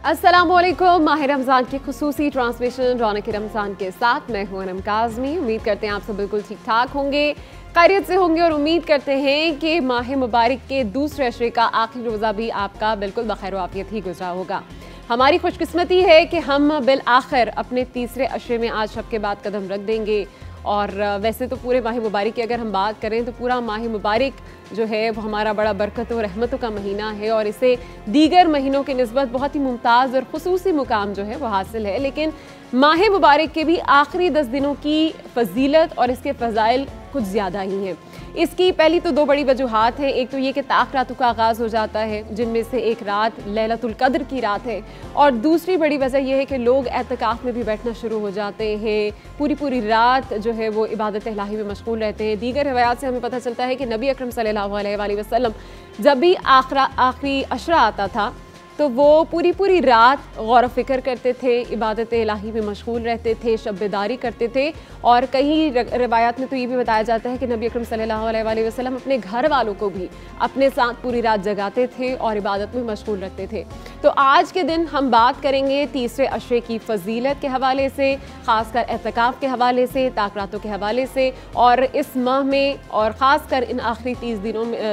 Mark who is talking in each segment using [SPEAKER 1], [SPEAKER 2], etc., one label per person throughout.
[SPEAKER 1] अस्सलामुअलैकुम। माह रमज़ान की खुसूसी ट्रांसमिशन रौनक रमज़ान के साथ मैं हूं अनम काज़मी। उम्मीद करते हैं आप सब बिल्कुल ठीक ठाक होंगे, खैरियत से होंगे और उम्मीद करते हैं कि माह मुबारक के दूसरे अशरे का आखिरी रोज़ा भी आपका बिल्कुल बखैर आफियत ही गुजरा होगा। हमारी खुशकिस्मती है कि हम बिल आखिर अपने तीसरे अशरे में आज शब के बाद कदम रख देंगे। और वैसे तो पूरे माह मुबारक की अगर हम बात करें तो पूरा माह मुबारक जो है वो हमारा बड़ा बरकत और रहमतों का महीना है और इसे दीगर महीनों की निस्बत बहुत ही मुमताज़ और खुसूसी मुकाम जो है वो हासिल है। लेकिन माह मुबारक के भी आखिरी 10 दिनों की फजीलत और इसके फ़ज़ाइल कुछ ज़्यादा ही हैं। इसकी पहली तो दो बड़ी वजूहात हैं। एक तो ये कि ताक रातों का आगाज़ हो जाता है, जिनमें से एक रात लैलतुल क़द्र की रात है, और दूसरी बड़ी वजह यह है कि लोग एतकाफ़ में भी बैठना शुरू हो जाते हैं। पूरी पूरी रात जो है वो इबादत इलाही में मशगूल रहते हैं। दीगर रिवायात से हमें पता चलता है कि नबी अकरम सल्लल्लाहु अलैहि वसल्लम जब भी आखिरी अशरा आता था तो वो पूरी पूरी रात गौर व फिक्र करते थे, इबादत इलाही में मशगूल रहते थे, शब-ए-दारी करते थे। और कई रिवायात में तो ये भी बताया जाता है कि नबी अकरम सल्लल्लाहु अलैहि वसल्लम अपने घर वालों को भी अपने साथ पूरी रात जगाते थे और इबादत में मशगूल रखते थे। तो आज के दिन हम बात करेंगे तीसरे अशरे की फजीलत के हवाले से, ख़ासकर एतकाफ़ के हवाले से, ताक रातों के हवाले से, और इस माह में और ख़ासकर इन आखिरी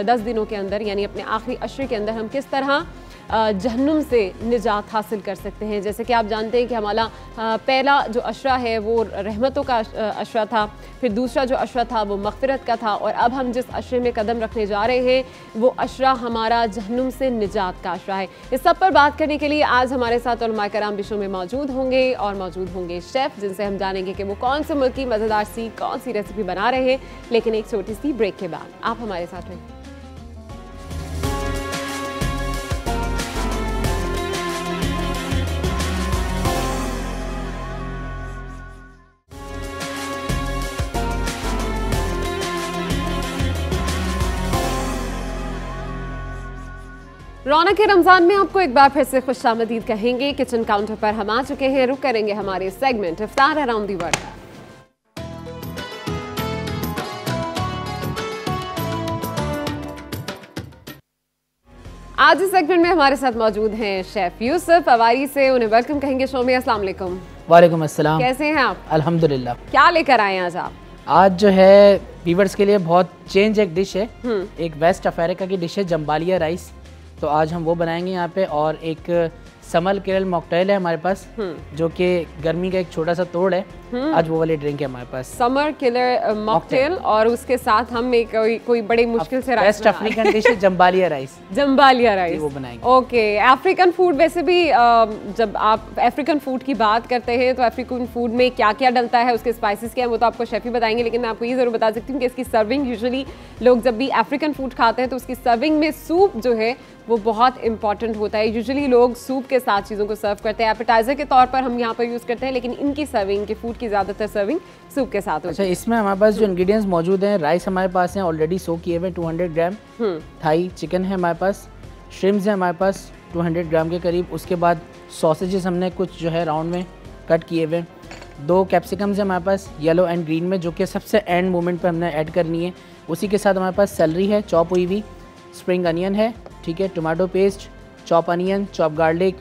[SPEAKER 1] 10 दिनों के अंदर यानी अपने आखिरी अशरे के अंदर हम किस तरह जहन्नुम से निजात हासिल कर सकते हैं। जैसे कि आप जानते हैं कि हमारा पहला जो अशरा है वो रहमतों का अशरा था, फिर दूसरा जो अशरा था वो मग़फ़िरत का था, और अब हम जिस अशरे में कदम रखने जा रहे हैं वो अशरा हमारा जहन्नुम से निजात का अशरा है। इस सब पर बात करने के लिए आज हमारे साथ उलमा कराम भी शो में मौजूद होंगे, और मौजूद होंगे शेफ़, जिनसे हम जानेंगे कि वो कौन से मुल्क की मज़ेदार सी कौन सी रेसिपी बना रहे हैं। लेकिन एक छोटी सी ब्रेक के बाद आप हमारे साथ रहें। रौनक रमज़ान में आपको एक बार फिर से खुशामदीद कहेंगे। किचन काउंटर पर हम आ चुके हैं, रुक करेंगे हमारे segment iftar around the world. आज इस सेगमेंट में हमारे साथ मौजूद हैं शेफ यूसुफ अवारी से। उन्हें वेलकम कहेंगे शो में। अस्सलाम वालेकुम।
[SPEAKER 2] वालेकुम अस्सलाम।
[SPEAKER 1] कैसे हैं आप?
[SPEAKER 2] अल्हम्दुलिल्लाह।
[SPEAKER 1] क्या लेकर आए आज आप?
[SPEAKER 2] आज जो है व्यूअर्स के लिए बहुत चेंज एक डिश है, एक वेस्ट अफ्रीका की डिश है, जम्बालिया राइस। तो आज हम वो बनाएंगे यहाँ पे, और एक समर किलर मॉकटेल है हमारे पास, जो कि गर्मी का एक छोटा सा तोड़ है। आज वो वाली ड्रिंक है हमारे पास, समर
[SPEAKER 1] किलर मॉकटेल, और उसके साथ हम एक कोई बड़ी मुश्किल से
[SPEAKER 2] वेस्ट अफ्रीकन डिश है जम्बालिया राइस।
[SPEAKER 1] जम्बालिया राइस
[SPEAKER 2] वो बनाएंगे।
[SPEAKER 1] ओके। अफ्रीकन फूड, वैसे भी जब आप अफ्रीकन फूड की बात करते हैं तो अफ्रीकन फूड में क्या क्या डलता है, उसके स्पाइसेस क्या है, वो तो आपको शेफ ही बताएंगे। लेकिन मैं आपको ये ज़रूर बता सकती हूँ कि इसकी सर्विंग, यूजुअली लोग जब भी अफ्रीकन फूड खाते हैं तो उसकी सर्विंग में सूप जो है वो बहुत इंपॉर्टेंट होता है। यूजुअली लोग सूप के साथ चीज़ों को सर्व करते हैं, एपेटाइजर के तौर पर हम यहाँ पर यूज़ करते हैं, लेकिन इनकी सर्विंग, के फूड की ज़्यादातर सर्विंग सूप के साथ होती है।
[SPEAKER 2] इसमें हमारे पास जो इंग्रेडिएंट्स मौजूद हैं, राइस हमारे पास हैं ऑलरेडी सो किए हुए 200 ग्राम, थाई चिकन है हमारे पास, श्रिम्स है हमारे पास 200 ग्राम के करीब। उसके बाद सॉसेजेस हमने कुछ जो है राउंड में कट किए हुए, 2 कैप्सिकम्स है हमारे पास येलो एंड ग्रीन में, जो कि सबसे एंड मोमेंट पर हमने ऐड करनी है। उसी के साथ हमारे पास सैलरी है चॉप हुई हुई, स्प्रिंग अनियन है, ठीक है, tomato paste, chop onion, chop garlic,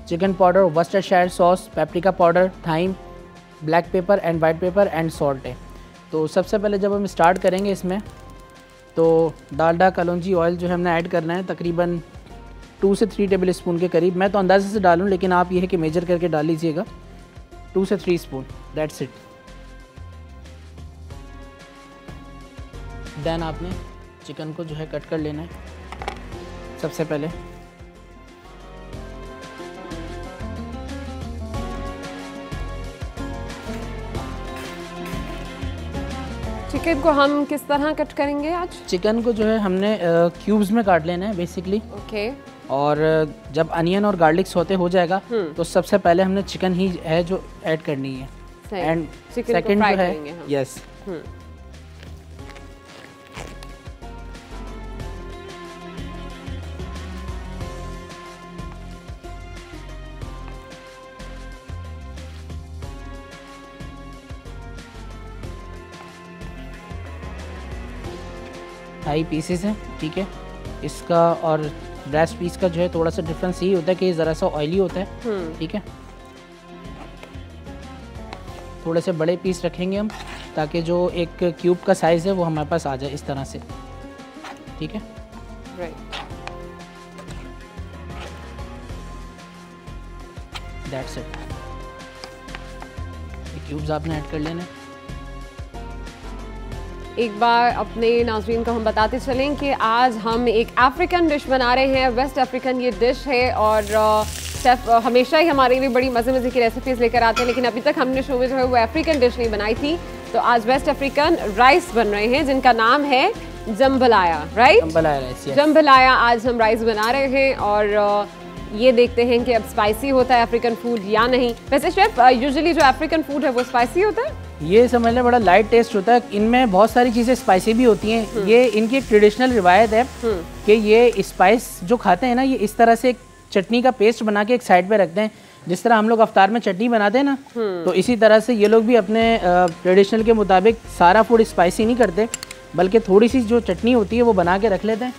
[SPEAKER 2] chicken powder, worcestershire sauce, paprika powder, thyme, black pepper and white pepper and salt है। तो सबसे पहले जब हम स्टार्ट करेंगे इसमें, तो डालडा कलौंजी ऑयल जो है हमने ऐड करना है तकरीबन 2 से 3 टेबल स्पून के करीब। मैं तो अंदाजे से डालूँ, लेकिन आप ये है कि मेजर करके डाल लीजिएगा। 2 से 3 स्पून, दैट्स इट। देन आपने चिकन को जो है कट कर लेना है सबसे पहले।
[SPEAKER 1] चिकन को हम किस तरह कट करेंगे आज?
[SPEAKER 2] चिकन को जो है हमने क्यूब्स में काट लेना है बेसिकली।
[SPEAKER 1] ओके।
[SPEAKER 2] और जब अनियन और गार्लिक सौते हो जाएगा तो सबसे पहले हमने चिकन ही है जो ऐड करनी है, एंड सेकंड जो है यस थाई पीसेस हैं, ठीक है, इसका और ब्रेस्ट पीस का जो है थोड़ा सा डिफरेंस यही होता है कि ये ज़रा सा ऑयली होता है, ठीक है। थोड़े से बड़े पीस रखेंगे हम ताकि जो एक क्यूब का साइज़ है वो हमारे पास आ जाए इस तरह से, ठीक है।
[SPEAKER 1] Right,
[SPEAKER 2] that's it. ये क्यूब्स आपने ऐड कर लेने।
[SPEAKER 1] एक बार अपने नाज़रीन को हम बताते चलें कि आज हम एक अफ्रीकन डिश बना रहे हैं, वेस्ट अफ्रीकन ये डिश है। और शेफ़ हमेशा ही हमारे लिए बड़ी मज़े की रेसिपीज़ लेकर आते हैं, लेकिन अभी तक हमने शो में जो है वो अफ्रीकन डिश नहीं बनाई थी। तो आज वेस्ट अफ्रीकन राइस बन रहे हैं जिनका नाम है jambalaya, right?
[SPEAKER 2] Jambalaya rice, yes.
[SPEAKER 1] Jambalaya आज हम राइस बना रहे हैं और ये देखते हैं कि अब स्पाइसी होता है अफ्रीकन फूड या नहीं। वैसे शेफ यूजुअली जो अफ्रीकन फूड है वो स्पाइसी होता है?
[SPEAKER 2] ये समझ लें बड़ा लाइट टेस्ट होता है, इनमें बहुत सारी चीज़ें स्पाइसी भी होती हैं। ये इनकी एक ट्रेडिशनल रिवायत है कि ये स्पाइस जो खाते हैं ना, ये इस तरह से एक चटनी का पेस्ट बना के एक साइड पे रखते हैं। जिस तरह हम लोग अफ्तार में चटनी बनाते हैं ना, तो इसी तरह से ये लोग भी अपने ट्रेडिशनल के मुताबिक सारा फूड स्पाइसी नहीं करते, बल्कि थोड़ी सी जो चटनी होती है वो बना के रख लेते हैं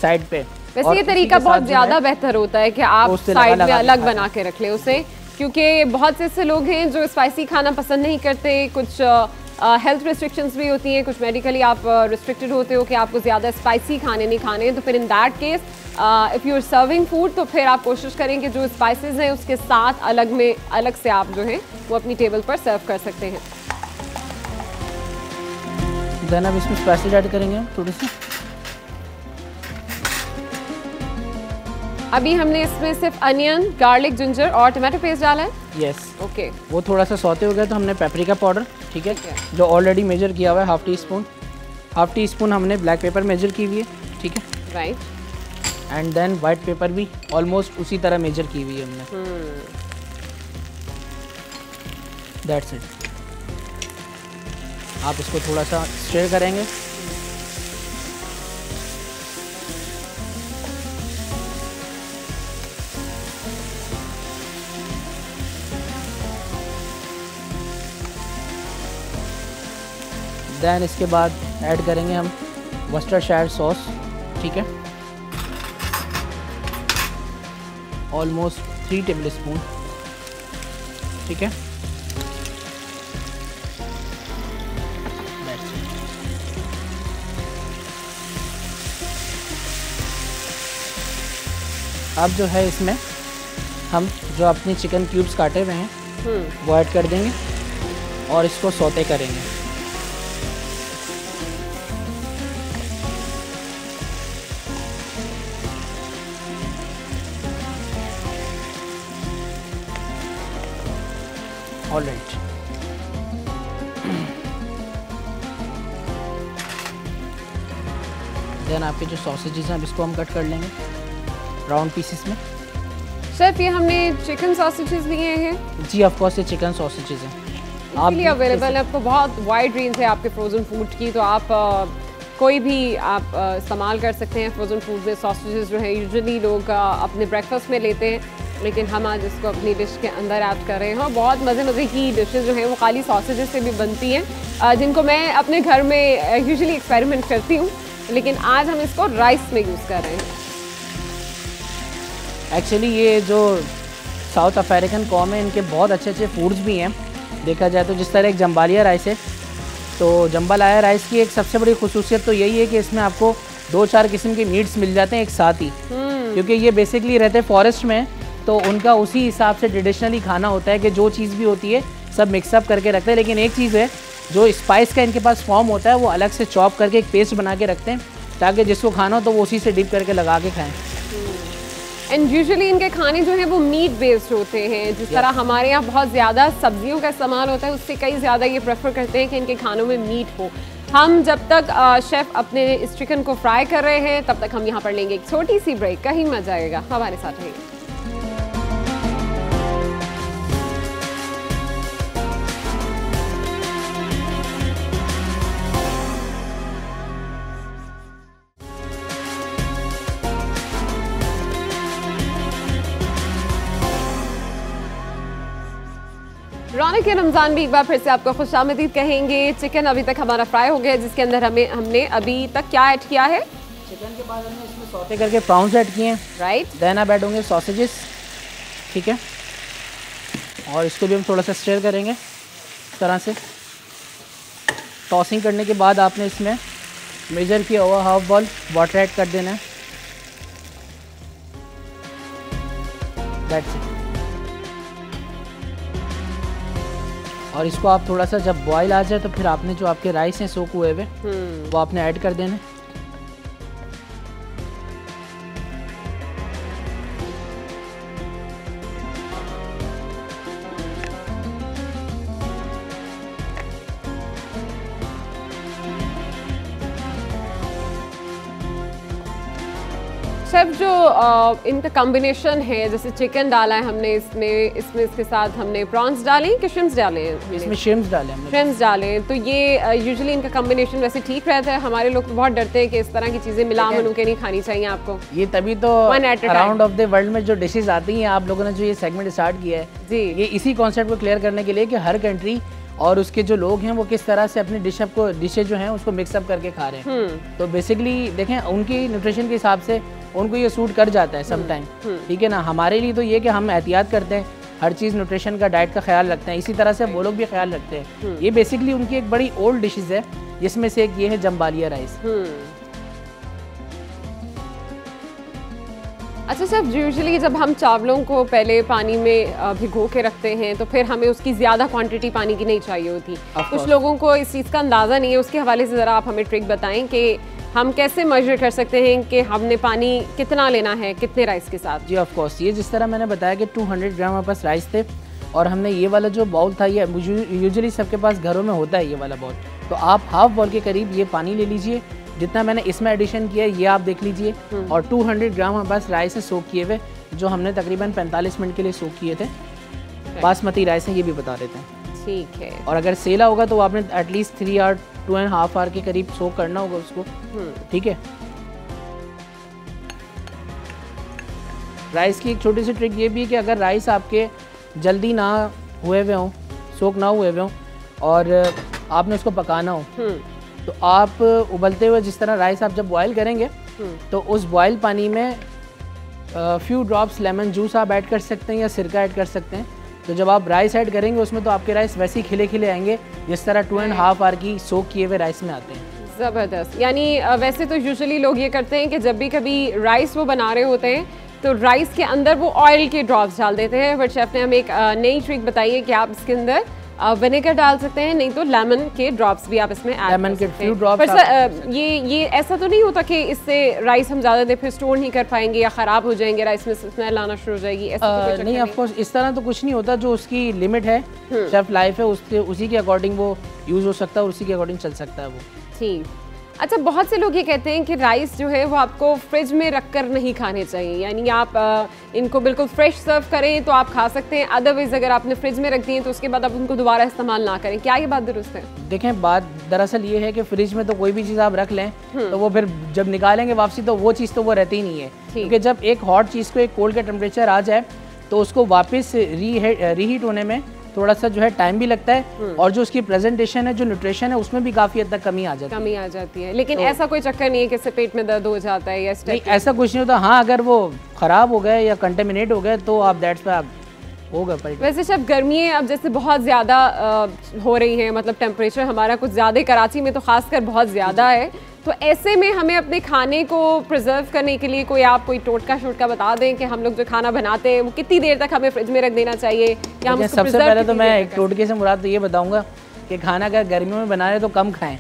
[SPEAKER 2] साइड पे।
[SPEAKER 1] वैसे ये तरीका बहुत ज़्यादा बेहतर होता है कि आप साइड में अलग बना के रख लें उसे, क्योंकि बहुत से ऐसे लोग हैं जो स्पाइसी खाना पसंद नहीं करते। कुछ हेल्थ रिस्ट्रिक्शंस भी होती हैं, कुछ मेडिकली आप रिस्ट्रिक्टेड होते हो कि आपको ज़्यादा स्पाइसी खाने नहीं खाने हैं। तो फिर in that case if you are serving food, तो फिर आप कोशिश करें कि जो स्पाइसेस हैं उसके साथ अलग से आप जो है वो अपनी टेबल पर सर्व कर सकते हैं।
[SPEAKER 2] देन अब इसमें स्पाइसेस ऐड करेंगे थोड़ी सी।
[SPEAKER 1] अभी हमने इसमें सिर्फ अनियन, गार्लिक, जिंजर और टमाटो पेस्ट डाला है।
[SPEAKER 2] Yes,
[SPEAKER 1] okay.
[SPEAKER 2] वो थोड़ा सा सौते हो गया तो हमने पेपरिका पाउडर, ठीक है, जो ऑलरेडी मेजर किया हुआ है, हाफ टी स्पून हमने ब्लैक पेपर मेजर की हुई है, ठीक है,
[SPEAKER 1] right.
[SPEAKER 2] And then white pepper भी ऑलमोस्ट उसी तरह मेजर की हुई है हमने। That's it. आप इसको थोड़ा सा स्टर करेंगे। देन इसके बाद ऐड करेंगे हम वर्सेस्टरशायर सॉस, ठीक है, ऑलमोस्ट 3 टेबल स्पून, ठीक है। अब जो है इसमें हम जो अपनी चिकन क्यूब्स काटे हुए हैं वो ऐड कर देंगे और इसको सौते करेंगे। ऑलराइट, देन आपके जो सॉसेजेस हैं अब इसको हम कट कर लेंगे राउंड पीसेस में।
[SPEAKER 1] शेफ ये हमने चिकन सॉसेजेस लिए हैं?
[SPEAKER 2] जी ऑफ कोर्स ये चिकन सॉसेजेस हैं,
[SPEAKER 1] आप लिए अवेलेबल है। आपको बहुत वाइड रेंज है आपके फ्रोज़न फूड की, तो आप कोई भी आप इस्तेमाल कर सकते हैं फ्रोज़न फूड में। सॉसेजेस जो है यूजुअली लोग अपने ब्रेकफास्ट में लेते हैं, लेकिन हम आज इसको अपनी डिश के अंदर ऐड कर रहे हैं। और बहुत मज़े की डिशेस जो हैं वो खाली सॉसेजेस से भी बनती हैं, जिनको मैं अपने घर में यूजुअली एक्सपेरिमेंट करती हूँ, लेकिन आज हम इसको राइस में यूज़ कर रहे हैं।
[SPEAKER 2] एक्चुअली ये जो साउथ अफ्रीकन कौम है इनके बहुत अच्छे फूड्स भी हैं देखा जाए तो। जिस तरह एक जम्बालिया राइस है, तो जम्बालाया राइस की एक सबसे बड़ी खुसूसियत तो यही है कि इसमें आपको 2-4 किस्म के मीट्स मिल जाते हैं एक साथ ही, क्योंकि ये बेसिकली रहते हैं फॉरेस्ट में, तो उनका उसी हिसाब से ट्रेडिशनली खाना होता है कि जो चीज़ भी होती है सब मिक्सअप करके रखते हैं। लेकिन एक चीज़ है, जो स्पाइस का इनके पास फॉर्म होता है वो अलग से चॉप करके एक पेस्ट बना के रखते हैं, ताकि जिसको खाना हो तो वो उसी से डिप करके लगा के खाएं।
[SPEAKER 1] एंड यूजुअली इनके खाने जो हैं वो मीट बेस्ड होते हैं। जिस तरह हमारे यहाँ बहुत ज़्यादा सब्जियों का इस्तेमाल होता है, उससे कई ज़्यादा ये प्रेफर करते हैं कि इनके खानों में मीट हो। हम जब तक शेफ़ अपने इस चिकन को फ्राई कर रहे हैं, तब तक हम यहाँ पर लेंगे एक छोटी सी ब्रेक। कहीं मत जाएगा, हमारे साथ रहिए। रौनक के रमज़ान भी एक बार फिर से आपको खुशामदीद कहेंगे। चिकन अभी तक हमारा फ्राई हो गया है, जिसके अंदर हमने अभी तक क्या ऐड किया है?
[SPEAKER 2] चिकन के बाद हमने इसमें सौते करके प्राउंस ऐड किए हैं,
[SPEAKER 1] राइट।
[SPEAKER 2] देन अब ऐड होंगे सॉसेजेस, ठीक है, और इसको भी हम थोड़ा सा स्टर करेंगे इस तरह से। टॉसिंग करने के बाद आपने इसमें मेजर किया हुआ हाफ बॉल वाटर ऐड कर देना है, दैट्स इट। और इसको आप थोड़ा सा जब बॉयल आ जाए तो फिर आपने जो आपके राइस हैं सोक हुए हुए वो आपने ऐड कर देना।
[SPEAKER 1] शेफ, जो इनका कॉम्बिनेशन है, जैसे चिकन डाला है हमने इसमें इसके साथ हमने प्रॉन्स डाले कि श्रिम्प्स डाले हैं?
[SPEAKER 2] इसमें श्रिम्प्स डाले हमने।
[SPEAKER 1] श्रिम्प्स डाले, तो ये यूजुअली इनका कॉम्बिनेशन वैसे ठीक रहता है। हमारे लोग तो बहुत डरते हैं कि इस तरह की चीज़ें मिला मिलू के नहीं खानी चाहिए आपको।
[SPEAKER 2] ये तभी तो अराउंड ऑफ द वर्ल्ड में जो डिशेज आती हैं, आप लोगों ने जो ये सेगमेंट स्टार्ट किया है जी, ये इसी कॉन्सेप्ट को क्लियर करने के लिए कि हर कंट्री और उसके जो लोग हैं वो किस तरह से अपनी डिशेज जो हैं उसको मिक्सअप करके खा रहे हैं। तो बेसिकली देखें, उनकी न्यूट्रिशन के हिसाब से उनको ये सूट कर जाता है सम टाइम, ठीक है ना। हमारे लिए तो ये कि हम एहतियात करते हैं, हर चीज़ न्यूट्रिशन का, डाइट का ख्याल रखते हैं, इसी तरह से वो लोग भी ख्याल रखते हैं। ये बेसिकली उनकी एक बड़ी ओल्ड डिशेज है, जिसमें से एक ये है जम्बालिया राइस।
[SPEAKER 1] अच्छा सर, यूजुअली जब हम चावलों को पहले पानी में भिगो के रखते हैं तो फिर हमें उसकी ज़्यादा क्वांटिटी पानी की नहीं चाहिए होती। कुछ लोगों को इस चीज़ का अंदाज़ा नहीं है, उसके हवाले से ज़रा आप हमें ट्रिक बताएं कि हम कैसे मेजर कर सकते हैं कि हमने पानी कितना लेना है कितने राइस के साथ? जी
[SPEAKER 2] ऑफ कोर्स, ये जिस तरह मैंने बताया कि 200 ग्राम हमारे पास राइस थे और हमने ये वाला जो बाउल था, ये यूजुअली सबके पास घरों में होता है ये वाला बाउल, तो आप हाफ बाउल के करीब ये पानी ले लीजिए। जितना मैंने इसमें एडिशन किया है ये आप देख लीजिए, और 200 ग्राम हमारे पास राइस है सोक किए हुए, जो हमने तकरीबन 45 मिनट के लिए सोक किए थे। बासमती राइस है, ये भी बता देते हैं,
[SPEAKER 1] ठीक है।
[SPEAKER 2] और अगर सेला होगा तो आपने एटलीस्ट 3 आवर 2.5 आवर के करीब सोक करना होगा उसको, ठीक है। राइस की एक छोटी सी ट्रिक ये भी है कि अगर राइस आपके जल्दी ना हुए हुए हों, सोक ना हुए हुए हों, और आपने उसको पकाना हो, तो आप उबलते हुए जिस तरह राइस आप जब बॉयल करेंगे तो उस बॉयल पानी में फ्यू ड्रॉप्स लेमन जूस आप ऐड कर सकते हैं या सिरका ऐड कर सकते हैं। तो जब आप राइस ऐड करेंगे उसमें तो आपके राइस वैसे ही खिले खिले आएंगे जिस तरह 2.5 आवर की सोक किए हुए राइस में आते हैं।
[SPEAKER 1] ज़बरदस्त। यानी वैसे तो यूजुअली लोग ये करते हैं कि जब भी कभी राइस वो बना रहे होते हैं तो राइस के अंदर वो ऑयल के ड्रॉप्स डाल देते हैं, बट शेफ ने हमें एक नई ट्रिक बताई है कि आप इसके अंदर विनेगर डाल सकते हैं, नहीं तो लेमन के ड्रॉप्स भी आप इसमें ऐड कर सकते हैं। पर सर ये ऐसा तो नहीं होता कि इससे राइस हम ज़्यादा देर फिर स्टोर नहीं कर पाएंगे या ख़राब हो जाएंगे, राइस में स्मेल आना शुरू हो जाएगी? ऐसा तो
[SPEAKER 2] नहीं, ऑफ कोर्स इस तरह तो कुछ नहीं होता। जो उसकी लिमिट है, शेफ लाइफ है, उसी के अकॉर्डिंग वो यूज़ हो सकता है और उसी के अकॉर्डिंग चल सकता है वो। ठीक।
[SPEAKER 1] अच्छा, बहुत से लोग ये कहते हैं कि राइस जो है वो आपको फ्रिज में रख कर नहीं खाने चाहिए, यानी आप इनको बिल्कुल फ्रेश सर्व करें तो आप खा सकते हैं, अदरवाइज अगर आपने फ्रिज में रख दिए तो उसके बाद आप उनको दोबारा इस्तेमाल ना करें। क्या ये बात दुरुस्त है?
[SPEAKER 2] देखें, बात दरअसल ये है कि फ्रिज में तो कोई भी चीज़ आप रख लें तो वो फिर जब निकालेंगे वापसी तो वो चीज़ तो वो रहती ही नहीं है, क्योंकि जब एक हॉट चीज़ को एक कोल्ड का टेम्परेचर आ जाए तो उसको वापस रीहीट होने में थोड़ा सा जो है टाइम भी लगता है, और जो उसकी प्रेजेंटेशन है, जो न्यूट्रिशन है, उसमें भी काफ़ी हद तक कमी आ जाती है।
[SPEAKER 1] लेकिन तो ऐसा कोई चक्कर नहीं है कि इससे पेट में दर्द हो जाता है या
[SPEAKER 2] नहीं, ऐसा कुछ नहीं होता। हाँ, अगर वो ख़राब हो गए या कंटेमिनेट हो गए तो आप दैट्स पे आप होगा।
[SPEAKER 1] वैसे जब गर्मियाँ अब जैसे बहुत ज़्यादा हो रही हैं, मतलब टेम्परेचर हमारा कुछ ज़्यादा, कराची में तो खासकर बहुत ज़्यादा है, तो ऐसे में हमें अपने खाने को प्रिजर्व करने के लिए कोई टोटका शोटका बता दें कि हम लोग जो खाना बनाते हैं वो कितनी देर तक हमें फ्रिज में रख देना चाहिए, या हम
[SPEAKER 2] सबसे पहले तो मैं एक टोटके से मुराद तो ये बताऊंगा कि खाना अगर गर्मियों में बना रहे तो कम खाएं।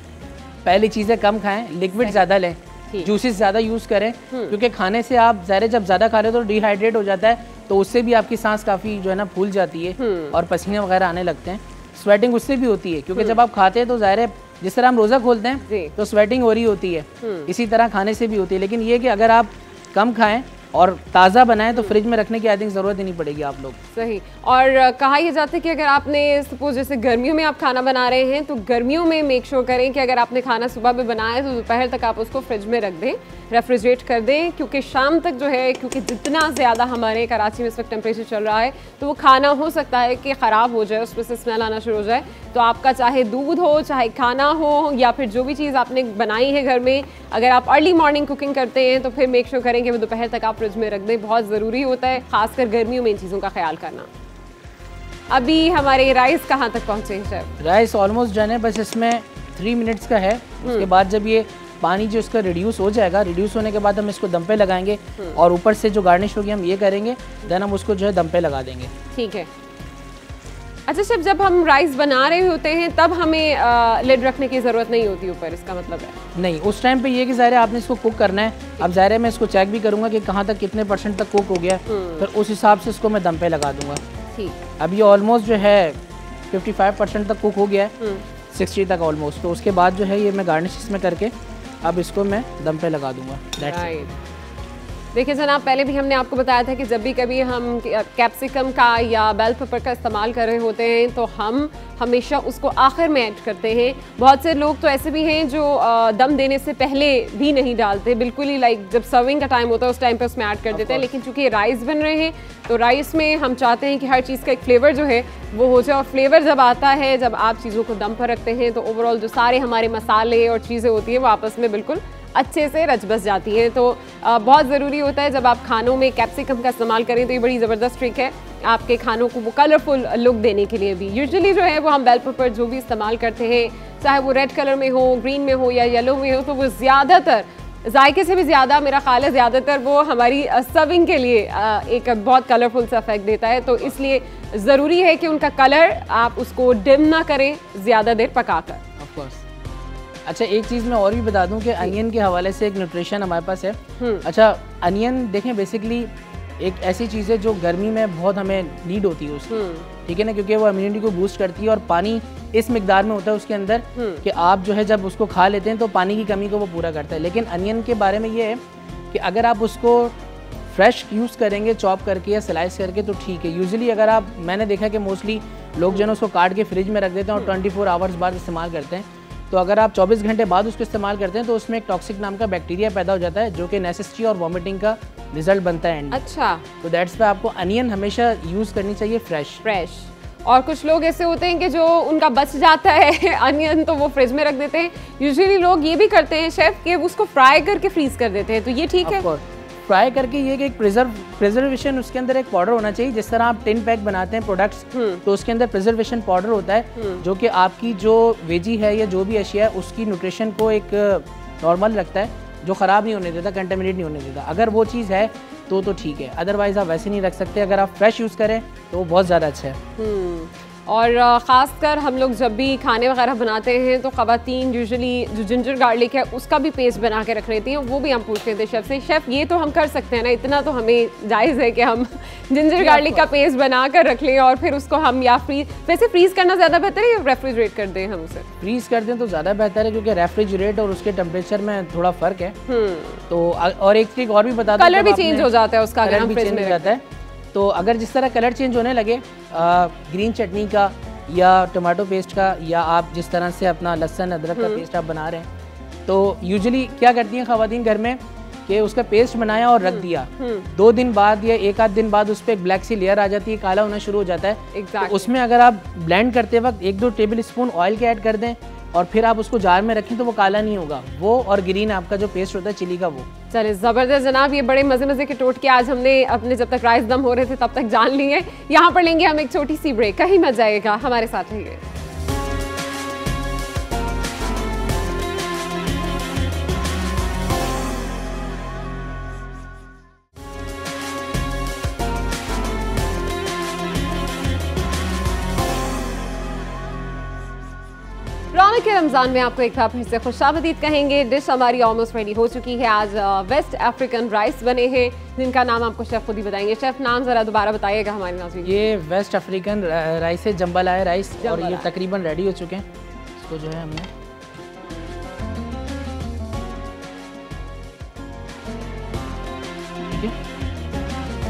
[SPEAKER 2] पहली चीज़ है कम खाएं, लिक्विड ज़्यादा लें, जूसेस ज़्यादा यूज़ करें, क्योंकि खाने से आप ज़ाहिर जब ज़्यादा खा रहे हो तो डिहाइड्रेट हो जाता है, तो उससे भी आपकी सांस काफ़ी जो है ना फूल जाती है और पसीने वगैरह आने लगते हैं। स्वेटिंग उससे भी होती है, क्योंकि जब आप खाते हैं तो ज़ाहिर है जिस तरह हम रोज़ा खोलते हैं तो स्वेटिंग हो रही होती है, इसी तरह खाने से भी होती है। लेकिन ये कि अगर आप कम खाएं और ताज़ा बनाएं तो फ्रिज में रखने की आई थिंक ज़रूरत ही नहीं पड़ेगी आप लोग।
[SPEAKER 1] सही। और कहा यह जाता है कि अगर आपने सपोज जैसे गर्मियों में आप खाना बना रहे हैं तो गर्मियों में मेक श्योर करें कि अगर आपने खाना सुबह में बनाया है तो दोपहर तक आप उसको फ्रिज में रख दें, रेफ्रिजरेट कर दें, क्योंकि शाम तक जो है, क्योंकि जितना ज़्यादा हमारे कराची में इस वक्त टेम्परेचर चल रहा है तो वो खाना हो सकता है कि ख़राब हो जाए, उसमें से स्मेल आना शुरू हो जाए। तो आपका चाहे दूध हो, चाहे खाना हो, या फिर जो भी चीज़ आपने बनाई है घर में, अगर आप अर्ली मॉर्निंग कुकिंग करते हैं तो फिर मेक श्योर करें कि वो दोपहर तक आप फ्रिज में रख दें। बहुत ज़रूरी होता है, खासकर गर्मियों में इन चीज़ों का ख्याल करना। अभी हमारे राइस कहाँ तक पहुँचे हैं शेफ?
[SPEAKER 2] राइस ऑलमोस्ट डन है, बस इसमें 3 मिनट्स का है। उसके बाद जब ये पानी जो इसका रिड्यूस हो जाएगा, रिड्यूस होने के बाद हम इसको दम पे लगाएंगे और ऊपर से जो गार्निश होगी हम ये करेंगे, देन हम उसको जो है दम पे लगा देंगे।
[SPEAKER 1] ठीक है। अच्छा शेफ, जब हम राइस बना रहे होते हैं तब हमें लिड रखने की ज़रूरत नहीं होती ऊपर, इसका मतलब है?
[SPEAKER 2] नहीं, उस टाइम पे ये कि ज़ाहिर है आपने इसको कुक करना है। अब ज़ाहिर है मैं इसको चेक भी करूँगा कि कहाँ तक कितने % तक कुक हो गया, फिर उस हिसाब से इसको मैं दम पे लगा दूँगा।
[SPEAKER 1] ठीक।
[SPEAKER 2] अब ये ऑलमोस्ट जो है 55% तक कुक हो गया है, 60 तक ऑलमोस्ट। तो उसके बाद जो है ये मैं गार्निश इसमें करके अब इसको मैं दम पे लगा दूँगा।
[SPEAKER 1] राइट। देखिए जनाब, पहले भी हमने आपको बताया था कि जब भी कभी हम कैप्सिकम का या बेल पेपर का इस्तेमाल कर रहे होते हैं तो हम हमेशा उसको आखिर में ऐड करते हैं। बहुत से लोग तो ऐसे भी हैं जो दम देने से पहले भी नहीं डालते, बिल्कुल ही लाइक जब सर्विंग का टाइम होता है उस टाइम पे उसमें ऐड कर देते हैं। लेकिन चूंकि राइस बन रहे हैं तो राइस में हम चाहते हैं कि हर चीज़ का एक फ्लेवर जो है वो हो जाए, और फ्लेवर जब आता है, जब आप चीज़ों को दम पर रखते हैं तो ओवरऑल जो सारे हमारे मसाले और चीज़ें होती हैं वो आपस में बिल्कुल अच्छे से रच बस जाती हैं। तो बहुत ज़रूरी होता है जब आप खानों में कैप्सिकम का इस्तेमाल करें तो ये बड़ी ज़बरदस्त ट्रिक है आपके खानों को वो कलरफुल लुक देने के लिए भी। यूजुअली जो है वो हम बेल पेपर जो भी इस्तेमाल करते हैं, चाहे वो रेड कलर में हो, ग्रीन में हो या येलो में हो, तो वो ज़्यादातर जायके से भी ज़्यादा मेरा ख्याल है ज़्यादातर वो हमारी सर्विंग के लिए एक बहुत कलरफुल सा इफेक्ट देता है। तो इसलिए ज़रूरी है कि उनका कलर आप उसको डिम ना करें ज़्यादा देर पकाकर।
[SPEAKER 2] Of course. अच्छा, एक चीज़ मैं और भी बता दूं कि अनियन के हवाले से एक न्यूट्रिशन हमारे पास है। अच्छा, अनियन देखें बेसिकली एक ऐसी चीज़ है जो गर्मी में बहुत हमें नीड होती है उसकी, ठीक है ना, क्योंकि वो इम्यूनिटी को बूस्ट करती है और पानी इस मिकदार में होता है उसके अंदर कि आप जो है जब उसको खा लेते हैं तो पानी की कमी को वो पूरा करता है। लेकिन अनियन के बारे में ये है कि अगर आप उसको फ्रेश यूज़ करेंगे चॉप करके या स्लाइस करके तो ठीक है। यूजुअली अगर आप, मैंने देखा कि मोस्टली लोग जो है उसको काट के फ्रिज में रख देते हैं और 24 आवर्स बाद इस्तेमाल करते हैं। तो अगर आप 24 घंटे बाद उसको इस्तेमाल करते हैं तो उसमें एक टॉक्सिक नाम का बैक्टीरिया पैदा हो जाता है जो कि नेसेसिटी और वॉमिटिंग का रिजल्ट बनता है एंड।
[SPEAKER 1] अच्छा।
[SPEAKER 2] तो दैट्स पे आपको अनियन हमेशा यूज़ करनी चाहिए फ्रेश।
[SPEAKER 1] और कुछ लोग ऐसे होते हैं कि जो उनका बच जाता है अनियन तो वो फ्रिज में रख देते हैं। यूजुअली लोग ये भी करते हैं शेफ कि उसको फ्राई करके फ्रीज कर देते हैं, तो ये ठीक है?
[SPEAKER 2] फ्राई करके ये कि एक प्रिजर्वेशन उसके अंदर एक पाउडर होना चाहिए। जिस तरह आप टिन पैक बनाते हैं प्रोडक्ट्स तो उसके अंदर प्रिजर्वेशन पाउडर होता है जो कि आपकी जो वेजी है या जो भी अशिया है उसकी न्यूट्रिशन को एक नॉर्मल रखता है, जो ख़राब नहीं होने देता, कंटेमिनेट नहीं होने देता। अगर वो चीज़ है तो ठीक है, अदरवाइज आप वैसे नहीं रख सकते। अगर आप फ्रेश यूज़ करें तो वो बहुत ज़्यादा अच्छा है।
[SPEAKER 1] और ख़ासकर हम लोग जब भी खाने वगैरह बनाते हैं तो ख़वातीन यूजुअली जो जिंजर गार्लिक है उसका भी पेस्ट बना के रख लेती हैं। वो भी हम पूछ लेते हैं शेफ़ से, शेफ़ ये तो हम कर सकते हैं ना, इतना तो हमें जायज़ है कि हम जिंजर गार्लिक का पेस्ट बना कर रख लें और फिर उसको हम या वैसे फ्रीज़ करना ज़्यादा बेहतर है या रेफ्रिजरेट कर दें? हम उसे
[SPEAKER 2] फ्रीज़ कर दें तो ज़्यादा बेहतर है क्योंकि रेफ्रिजरेट और उसके टेम्परेचर में थोड़ा फ़र्क है। तो और एक ट्रिक और भी बता दूं,
[SPEAKER 1] कलर भी चेंज हो जाता है उसका अगर हम फ्रिज में
[SPEAKER 2] जाता है। तो अगर जिस तरह कलर चेंज होने लगे ग्रीन चटनी का या टमाटो पेस्ट का या आप जिस तरह से अपना लहसुन अदरक का पेस्ट आप बना रहे हैं, तो यूजुअली क्या करती हैं ख़वातीन घर में कि उसका पेस्ट बनाया और रख दिया, 2 दिन बाद या 1 आध दिन बाद उस पर एक ब्लैक सी लेयर आ जाती है, काला होना शुरू हो जाता है। तो उसमें अगर आप ब्लेंड करते वक्त 1-2 टेबल स्पून ऑयल के ऐड कर दें और फिर आप उसको जार में रखें तो वो काला नहीं होगा, वो और ग्रीन आपका जो पेस्ट होता है चिली का वो।
[SPEAKER 1] चलिए ज़बरदस्त जनाब, ये बड़े मज़े के टोटके आज हमने अपने जब तक राइस दम हो रहे थे तब तक जान लिए। यहाँ पर लेंगे हम एक छोटी सी ब्रेक, कहीं मत जाइएगा, हमारे साथ रहिए। रौनक के रमज़ान में आपको एक बार फिर से खुशामदीद कहेंगे। डिश हमारी ऑलमोस्ट रेडी हो चुकी है। आज वेस्ट अफ्रीकन राइस बने हैं जिनका नाम आपको शेफ़ खुद ही बताएंगे। शेफ़ नाम ज़रा दोबारा बताइएगा हमारे नाज़रीन।
[SPEAKER 2] ये वेस्ट अफ्रीकन राइस है, जम्बालाया राइस, और ये तकरीबन रेडी हो चुके हैं। इसको जो है हमने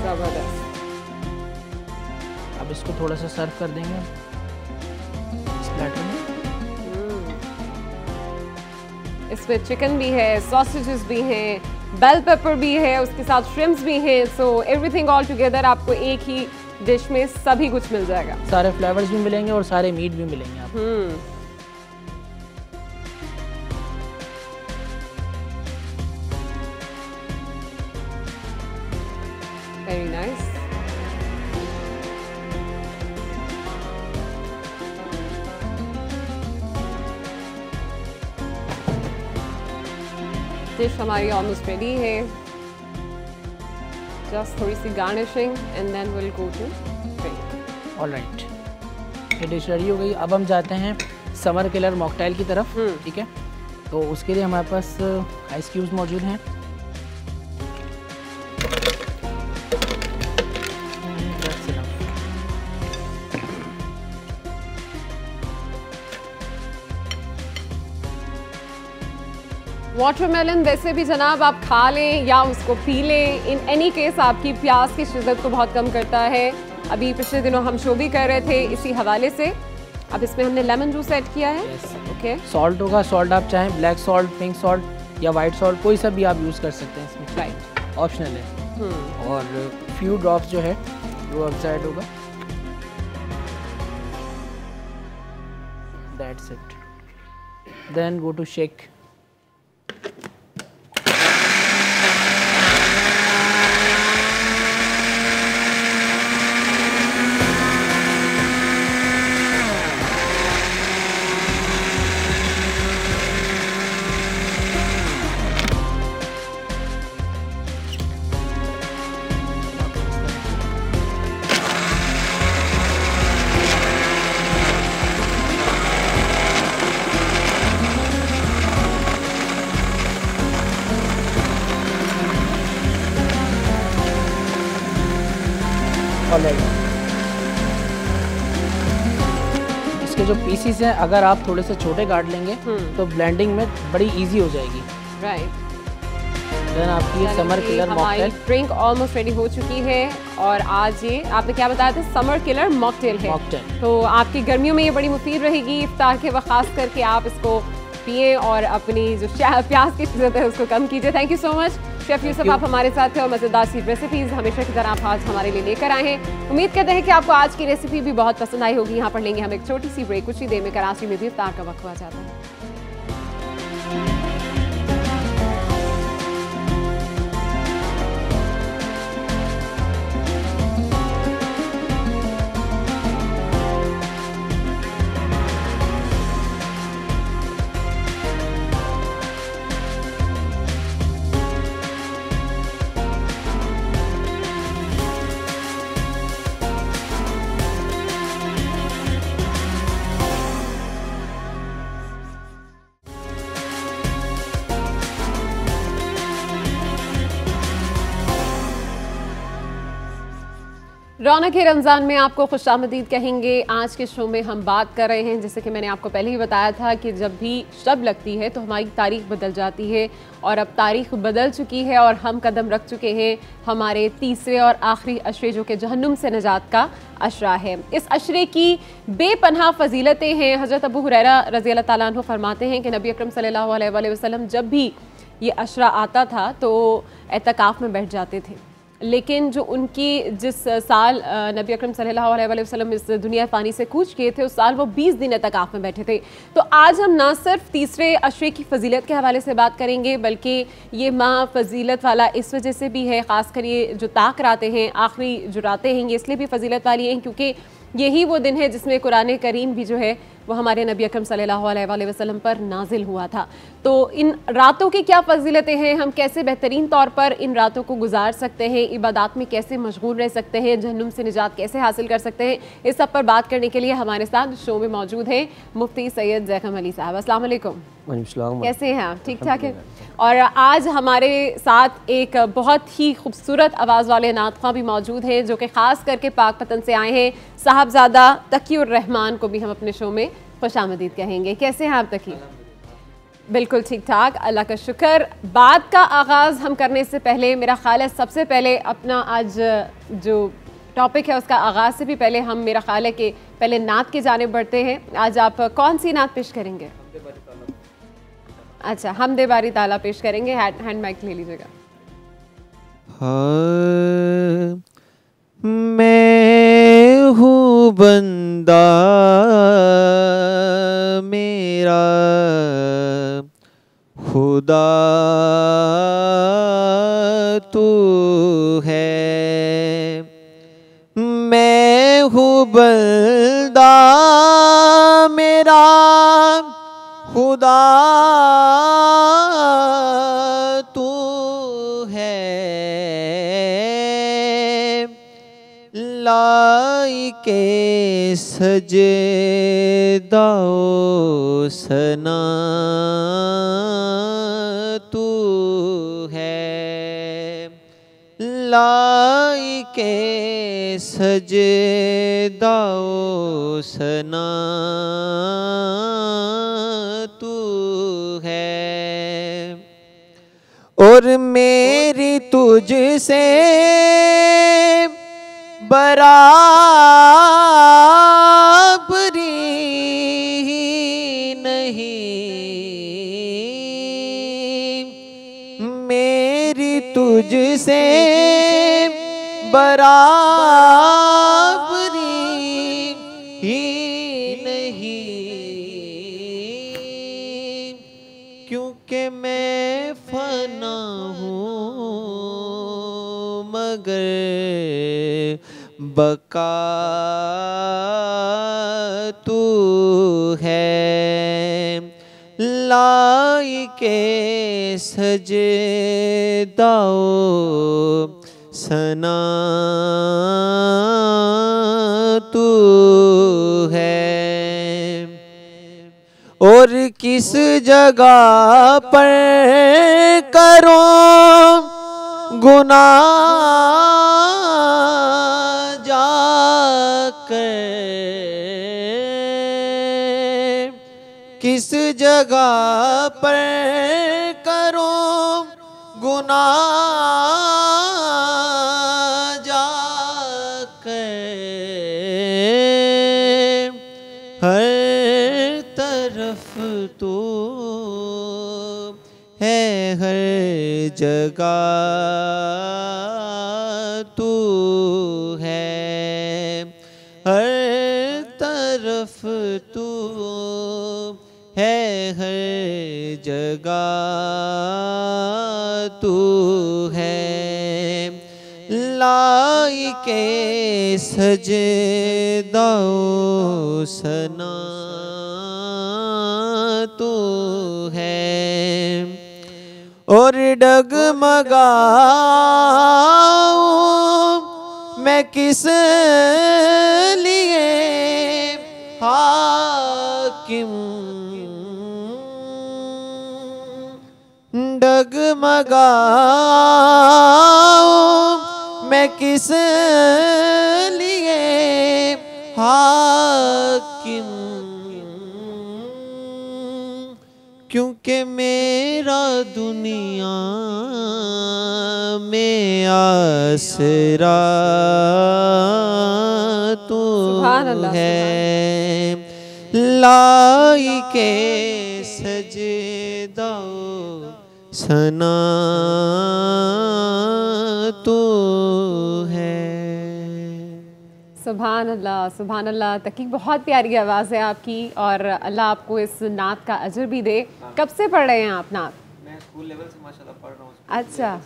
[SPEAKER 1] ज़बरदस्त,
[SPEAKER 2] अब इसको थोड़ा सा सर्व कर देंगे इस प्लेटर में।
[SPEAKER 1] इसमें चिकन भी है, सॉसेजेस भी हैं, बेल पेपर भी है, उसके साथ श्रिम्प्स भी हैं। सो एवरीथिंग ऑल टुगेदर आपको एक ही डिश में सभी कुछ मिल जाएगा।
[SPEAKER 2] सारे फ्लेवर्स भी मिलेंगे और सारे मीट भी मिलेंगे आपको।
[SPEAKER 1] Very nice. डिश हमारी ऑलमोस्ट रेडी है। जस्ट थोड़ी सी garnishing and then will go to drink.
[SPEAKER 2] Alright, ये डिश रेडी हो गई। अब हम जाते हैं समर किलर मॉकटेल की तरफ। ठीक है, तो उसके लिए हमारे पास आइस क्यूब्स मौजूद हैं।
[SPEAKER 1] वाटरमेलन वैसे भी जनाब आप खा लें या उसको पी लें, इन एनी केस आपकी प्यास की शिद्दत को बहुत कम करता है। अभी पिछले दिनों हम शो भी कर रहे थे इसी हवाले से। अब इसमें हमने लेमन जूस ऐड किया है। ओके,
[SPEAKER 2] सॉल्ट होगा, सॉल्ट आप चाहें ब्लैक सॉल्ट, पिंक सॉल्ट या वाइट सॉल्ट, कोई सा भी आप यूज़ कर सकते हैं इसमें।
[SPEAKER 1] राइट,
[SPEAKER 2] ऑप्शनल है। और फ्यू ड्रॉप्स जो है वो अब ऐड होगा। That's it. Then go to shake. इसके जो पीसीस हैं अगर आप थोड़े से छोटे काट लेंगे तो ब्लेंडिंग में बड़ी इजी हो जाएगी।
[SPEAKER 1] राइट।
[SPEAKER 2] देन आपकी ये summer killer mocktail
[SPEAKER 1] drink almost ready हो चुकी है। और आज ये आपने क्या बताया था, समर किलर मॉकटेल है। तो आपकी गर्मियों में ये बड़ी मुफीद रहेगी। इफ्तार के वक्त खास करके आप इसको पिए और अपनी जो प्यास की शिद्दत है उसको कम कीजिए। Thank you so much chef Yusuf, आप हमारे साथ थे और मज़ेदार सी रेसिपीज़ हमेशा की तरह आप आज हमारे लिए लेकर आए हैं। उम्मीद करते हैं कि आपको आज की रेसिपी भी बहुत पसंद आई होगी। यहाँ पर लेंगे हम एक छोटी सी ब्रेक। कुछ ही देर में कराची में भी इफ्तार का वक्त हुआ जाता है। रौनक रमज़ान में आपको खुशामदीद कहेंगे। आज के शो में हम बात कर रहे हैं, जैसे कि मैंने आपको पहले ही बताया था कि जब भी शब लगती है तो हमारी तारीख बदल जाती है और अब तारीख बदल चुकी है और हम कदम रख चुके हैं हमारे तीसरे और आखिरी अशरे जो कि जहन्नुम से निजात का अशरा है। इस अशरे की बेपनाह फजीलतें हैं। हज़रत अबू हुरैरा रज़ी अल्लाह ताला अन्हु फरमाते हैं कि नबी अकरम सल्लल्लाहु अलैहि वसल्लम जब भी ये अशरा आता था तो एतकाफ़ में बैठ जाते थे। लेकिन जो उनकी जिस साल नबी अकरम सल्लल्लाहु अलैहि वसल्लम इस दुनिया फ़ानी से कूच किए थे उस साल वो 20 दिन एतकाफ़ में बैठे थे। तो आज हम ना सिर्फ तीसरे अशरे की फ़जीलत के हवाले से बात करेंगे बल्कि ये माह फ़जीलत वाला इस वजह से भी है, ख़ासकर ये जो ताक रातें हैं, आखिरी जो रातें हैं, ये इसलिए भी फ़जीलत वाली हैं क्योंकि यही वो दिन है जिसमें कुरान करीम भी जो है वो हमारे नबी अकरम सल्लल्लाहु अलैहि वसल्लम पर नाजिल हुआ था। तो इन रातों की क्या फ़जीलतें हैं, हम कैसे बेहतरीन तौर पर इन रातों को गुजार सकते हैं, इबादत में कैसे मशगूल रह सकते हैं, जहन्नुम से निजात कैसे हासिल कर सकते हैं, इस सब पर बात करने के लिए हमारे साथ शो में मौजूद हैं मुफ्ती सैयद ज़ैकम अली साहब। अस्सलाम वालेकुम। कैसे हैं आप? ठीक ठाक है। और आज हमारे साथ एक बहुत ही खूबसूरत आवाज़ वाले नातख़्वां भी मौजूद हैं जो कि ख़ास करके पाकपतन से आए हैं। साहबजादा तकीउर रहमान को भी हम अपने शो में खुशामदीद कहेंगे। कैसे हैं आप तकी? बिल्कुल ठीक ठाक, अल्लाह का शुक्र। बात का आगाज़ हम करने से पहले मेरा ख्याल है सबसे पहले अपना आज जो टॉपिक है उसका आगाज़ से भी पहले हम मेरा ख्याल है कि पहले नात की जानिब बढ़ते हैं। आज आप कौन सी नात पेश करेंगे? अच्छा, हमदे बारी ताला पेश करेंगे। हैंड माइक ले लीजिएगा।
[SPEAKER 3] मैं हूँ बंदा मेरा खुदा तू है। मैं हूँ बंदा मेरा खुदा तू है। लाइके सजदाओ सना तू है। लाइके सजदाओ सना तू है। और मेरी तुझसे बराबरी नहीं। मेरी तुझसे बराबरी ही नहीं। क्योंकि मैं फना हूँ मगर बका तू है। लाइके सजदाओ सना तू है। और किस जगह पर करो गुनाह जाकर। किस जगह पर करो गुनाह जाकर। हर तरफ तो है हर जगह तू है। हर तरफ तू है हर जगह तू है। लाइके सजदाओ सना तू है। और डगमगाऊं मैं किस लिए हाकिम। डगमगाऊं मैं किस लिए हाकिम। क्योंकि मेरा दुनिया में आसरा तू है। लाइके सजदाओ सना तू है।
[SPEAKER 1] सुभान अल्लाह, सुभान अल्लाह। तकीक बहुत प्यारी आवाज़ है आपकी और अल्लाह आपको इस नात का अजर भी दे। कब से पढ़ रहे हैं आप नात?
[SPEAKER 3] मैं स्कूल लेवल से माशाल्लाह पढ़ रहा हूँ।
[SPEAKER 1] अच्छा,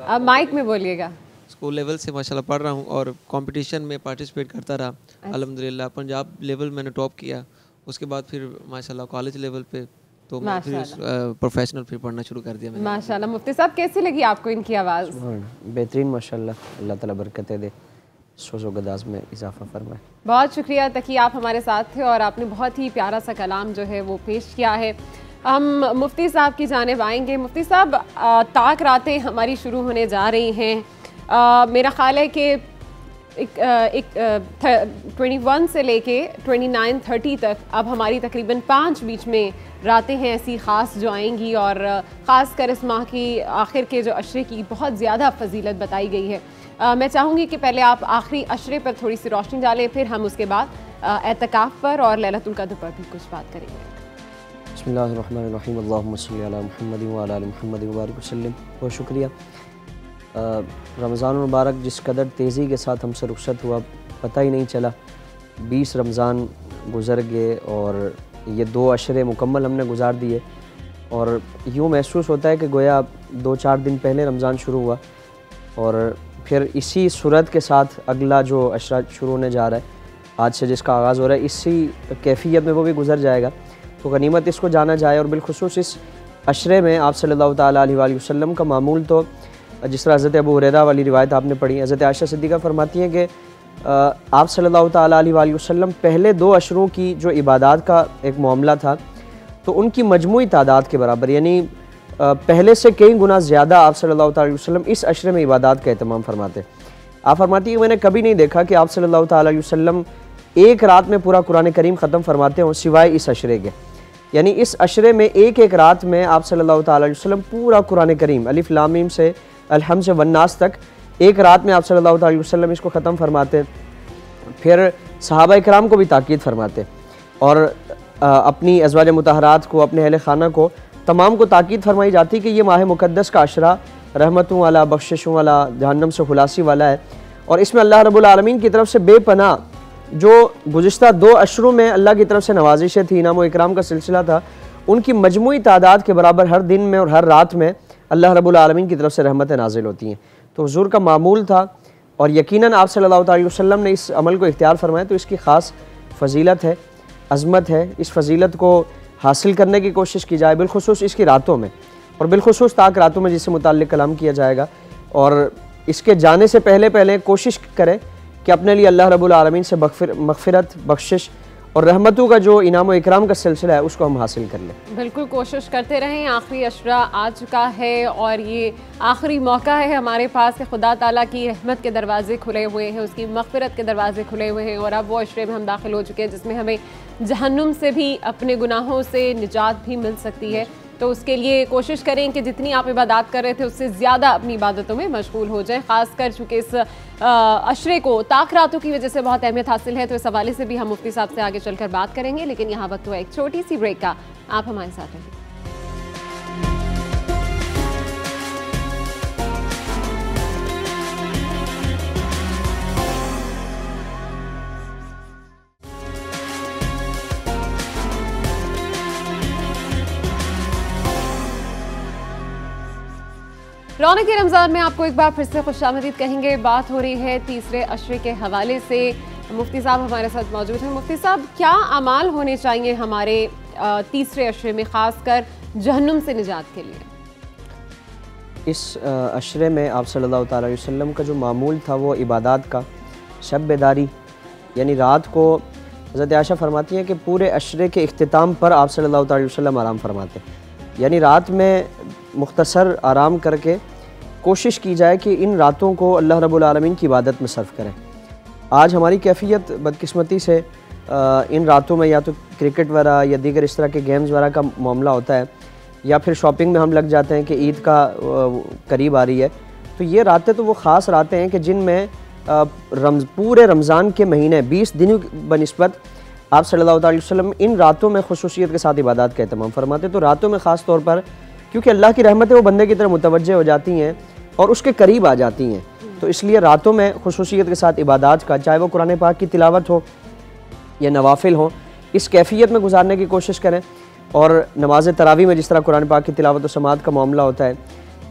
[SPEAKER 1] अब माइक में बोलिएगा।
[SPEAKER 3] स्कूल लेवल से माशाल्लाह पढ़ रहा हूँ और कंपटीशन में पार्टिसिपेट करता रहा। अल्हम्दुलिल्लाह पंजाब लेवल मैंने टॉप किया। उसके बाद फिर माशाल्लाह कॉलेज लेवल पे तो मैं फिर प्रोफेशनल फिर पढ़ना शुरू कर दिया मैंने।
[SPEAKER 1] माशाल्लाह। मुफ्ती साहब कैसी लगी आपको इनकी आवाज़?
[SPEAKER 4] बेहतरीन माशाल्लाह। अल्लाह ताला बरकतें दे, सोज़ो गदाज में इजाफा फरमाए।
[SPEAKER 1] बहुत शुक्रिया तकी, आप हमारे साथ थे और आपने बहुत ही प्यारा सा कलाम जो है वो पेश किया है। हम मुफ्ती साहब की जानिब आएंगे। मुफ्ती साहब, ताक रातें हमारी शुरू होने जा रही हैं। मेरा ख्याल है कि 21 से लेके 29-30 तक अब हमारी तकरीबन 5 बीच में रातें हैं ऐसी ख़ास जो आएंगी और ख़ास कर इस माह की आखिर के जो अशरे की बहुत ज़्यादा फजीलत बताई गई है। मैं चाहूँगी कि पहले आप आखिरी अशरे पर थोड़ी सी रोशनी डालें, फिर हम उसके बाद एतकाफ़ पर और लैलतुल क़द्र पर भी कुछ बात करेंगे।
[SPEAKER 4] बिस्मिल्लाहिर्रहमानिर्रहीम, अल्लाहुम्मा सल्ली अला मुहम्मदिन व अला आलि मुहम्मदिन व बारिक वसल्लम। बहुत शुक्रिया। रमज़ान मुबारक जिस कदर तेज़ी के साथ हमसे रुखसत हुआ पता ही नहीं चला। 20 रमज़ान गुज़र गए और ये 2 अशरे मुकम्मल हमने गुजार दिए और यूँ महसूस होता है कि गोया 2-4 दिन पहले रमज़ान शुरू हुआ और फिर इसी सूरत के साथ अगला जो अशरा शुरू होने जा रहा है आज से जिसका आगाज़ हो रहा है इसी कैफियत में वो भी गुज़र जाएगा। तो गनीमत इसको जाना जाए और बिलखुसूस इस अशरे में आप सल्लल्लाहु ताला अलैहि वसल्लम का मामूल तो जिस तरह हज़रत अबू हुरैरा वाली रिवायत आपने पढ़ी, हज़रत आयशा सिद्दीक़ा फरमाती हैं कि आप सल्लल्लाहु ताला अलैहि वसल्लम पहले 2 अशरों की जो इबादत का एक मामला था तो उनकी मजमूई तादाद के बराबर यानी पहले से कई गुना ज़्यादा आप सल्लल्लाहु अलैहि वसल्लम इस अशरे में इबादत का एहतमाम फरमाते। आप फरमाती है मैंने कभी नहीं देखा कि आप सल्लल्लाहु अलैहि वसल्लम एक रात में पूरा कुरान करीम ख़त्म फरमाते हों सिवाय इस अशरे के। यानी इस अशरे में एक रात में आप सल्लल्लाहु अलैहि वसल्लम पूरा कुरान करीम अलिफ लाम मीम से अलहम्द से वन्नास तक एक रात में आप सल्लल्लाहु अलैहि वसल्लम इसको ख़त्म फरमाते। फिर सहाबा इकराम को भी ताकीद फरमाते और अपनी अज़वाज मुतहरात को अपने अहले खाना को तमाम को ताकीद फरमाई जाती कि ये माह मुक़द्दस का अशरा रहमतों वाला, बख्शिशों वाला, जहन्नम से खुलासी वाला है और इसमें अल्लाह रब्बुल आलमीन की तरफ से बेपनाह जो गुज़िश्ता 2 अशरों में अल्लाह की तरफ से नवाजिशें थी, इनाम व इकराम का सिलसिला था, उनकी मजमूई तादाद के बराबर हर दिन में और हर रात में अल्लाह रब्बुल आलमीन की तरफ से रहमतें नाजिल होती हैं। तो हुज़ूर का मामूल था और यकीनन आप सल्लल्लाहु अलैहि वसल्लम ने इस अमल को इख्तियार फरमाया तो इसकी ख़ास फजीलत है, अज़मत है। इस फजीलत को हासिल करने की कोशिश की जाए बिलखुसूस इसकी रातों में और बिलखुसूस ताक रातों में जिससे मुताल्लिक़ कलाम किया जाएगा और इसके जाने से पहले कोशिश करें कि अपने लिए अल्लाह रब्बुल आलमीन से मग़फ़िरत, बख्शिश और रहमतों का जो इनाम व इकराम का सिलसिला है उसको हम हासिल कर लें।
[SPEAKER 1] बिल्कुल कोशिश करते रहें। आखिरी अशरा आ चुका है और ये आखिरी मौका है हमारे पास कि खुदा ताला की रहमत के दरवाज़े खुले हुए हैं, उसकी मग़फ़िरत के दरवाज़े खुले हुए हैं और अब वो अशरे में हम दाखिल हो चुके हैं जिसमें हमें जहन्नुम से भी, अपने गुनाहों से निजात भी मिल सकती है। तो उसके लिए कोशिश करें कि जितनी आप इबादत कर रहे थे उससे ज़्यादा अपनी इबादतों में मशगूल हो जाएं। ख़ासकर चूँकि इस अशरे को ताक रातों की वजह से बहुत अहमियत हासिल है तो इस हवाले से भी हम मुफ्ती साहब से आगे चलकर बात करेंगे, लेकिन यहाँ वक्त हुआ एक छोटी सी ब्रेक का। आप हमारे साथ रहिए। रौनक रमज़ान में आपको एक बार फिर से खुशामदीद कहेंगे। बात हो रही है तीसरे अशरे के हवाले से। मुफ्ती साहब हमारे साथ मौजूद हैं। मुफ्ती साहब, क्या अमाल होने चाहिए हमारे तीसरे अशरे में, ख़ासकर जहन्नुम से निजात के लिए?
[SPEAKER 4] इस अशरे में आप सल्लल्लाहु अलैहि वसल्लम का जो मामूल था वो इबादत का, शब बेदारी यानी रात को हज़रत आयशा फरमाती हैं कि पूरे अशरे के इख्तिताम पर आप सल्लल्लाहु अलैहि वसल्लम आराम फरमाते, यानी रात में मुख्तसर आराम करके कोशिश की जाए कि इन रातों को अल्लाह रब्बुल आलमीन की इबादत में सर्फ करें। आज हमारी कैफियत बदकिस्मती से इन रातों में या तो क्रिकेट वगैरह या दीगर इस तरह के गेम्स वगैरह का मामला होता है या फिर शॉपिंग में हम लग जाते हैं कि ईद का करीब आ रही है। तो ये रातें तो वो ख़ास रातें हैं कि जिनमें पूरे रमज़ान के महीने 20 दिनों बनिस्बत आप सल्लल्लाहु अलैहि वसल्लम इन रातों में खुसूसियत के साथ इबादत का एहतमाम फरमाते। तो रातों में ख़ास तौर पर क्योंकि अल्लाह की रहमतें वो बंदे की तरफ मुतवज्जे हो जाती हैं और उसके करीब आ जाती हैं, तो इसलिए रातों में खुसूसियत के साथ इबादत का, चाहे वो कुरान पाक की तिलावत हो या नवाफिल हो, इस कैफियत में गुजारने की कोशिश करें। और नमाज तरावी में जिस तरह कुरान पाक की तिलावत और समात का मामला होता है,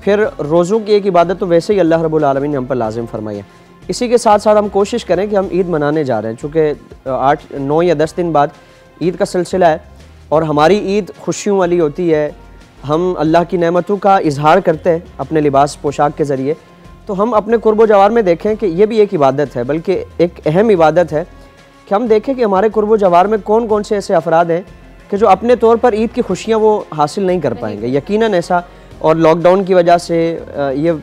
[SPEAKER 4] फिर रोज़ों की एक इबादत तो वैसे ही अल्लाह रब्बुल आलमीन ने हम पर लाजिम फरमाई है। इसी के साथ साथ हम कोशिश करें कि हम ईद मनाने जा रहे हैं, चूँकि 8, 9 या 10 दिन बाद ईद का सिलसिला है और हमारी ईद खुशियों वाली होती है। हम अल्लाह की नेमतों का इजहार करते हैं अपने लिबास पोशाक के ज़रिए। तो हम अपने कुर्बो जवार में देखें कि ये भी एक इबादत है, बल्कि एक अहम इबादत है कि हम देखें कि हमारे कुर्बो जवार में कौन कौन से ऐसे अफराद हैं कि जो अपने तौर पर ईद की खुशियाँ वो हासिल नहीं कर पाएंगे। यकीनन ऐसा, और लॉकडाउन की वजह से, ये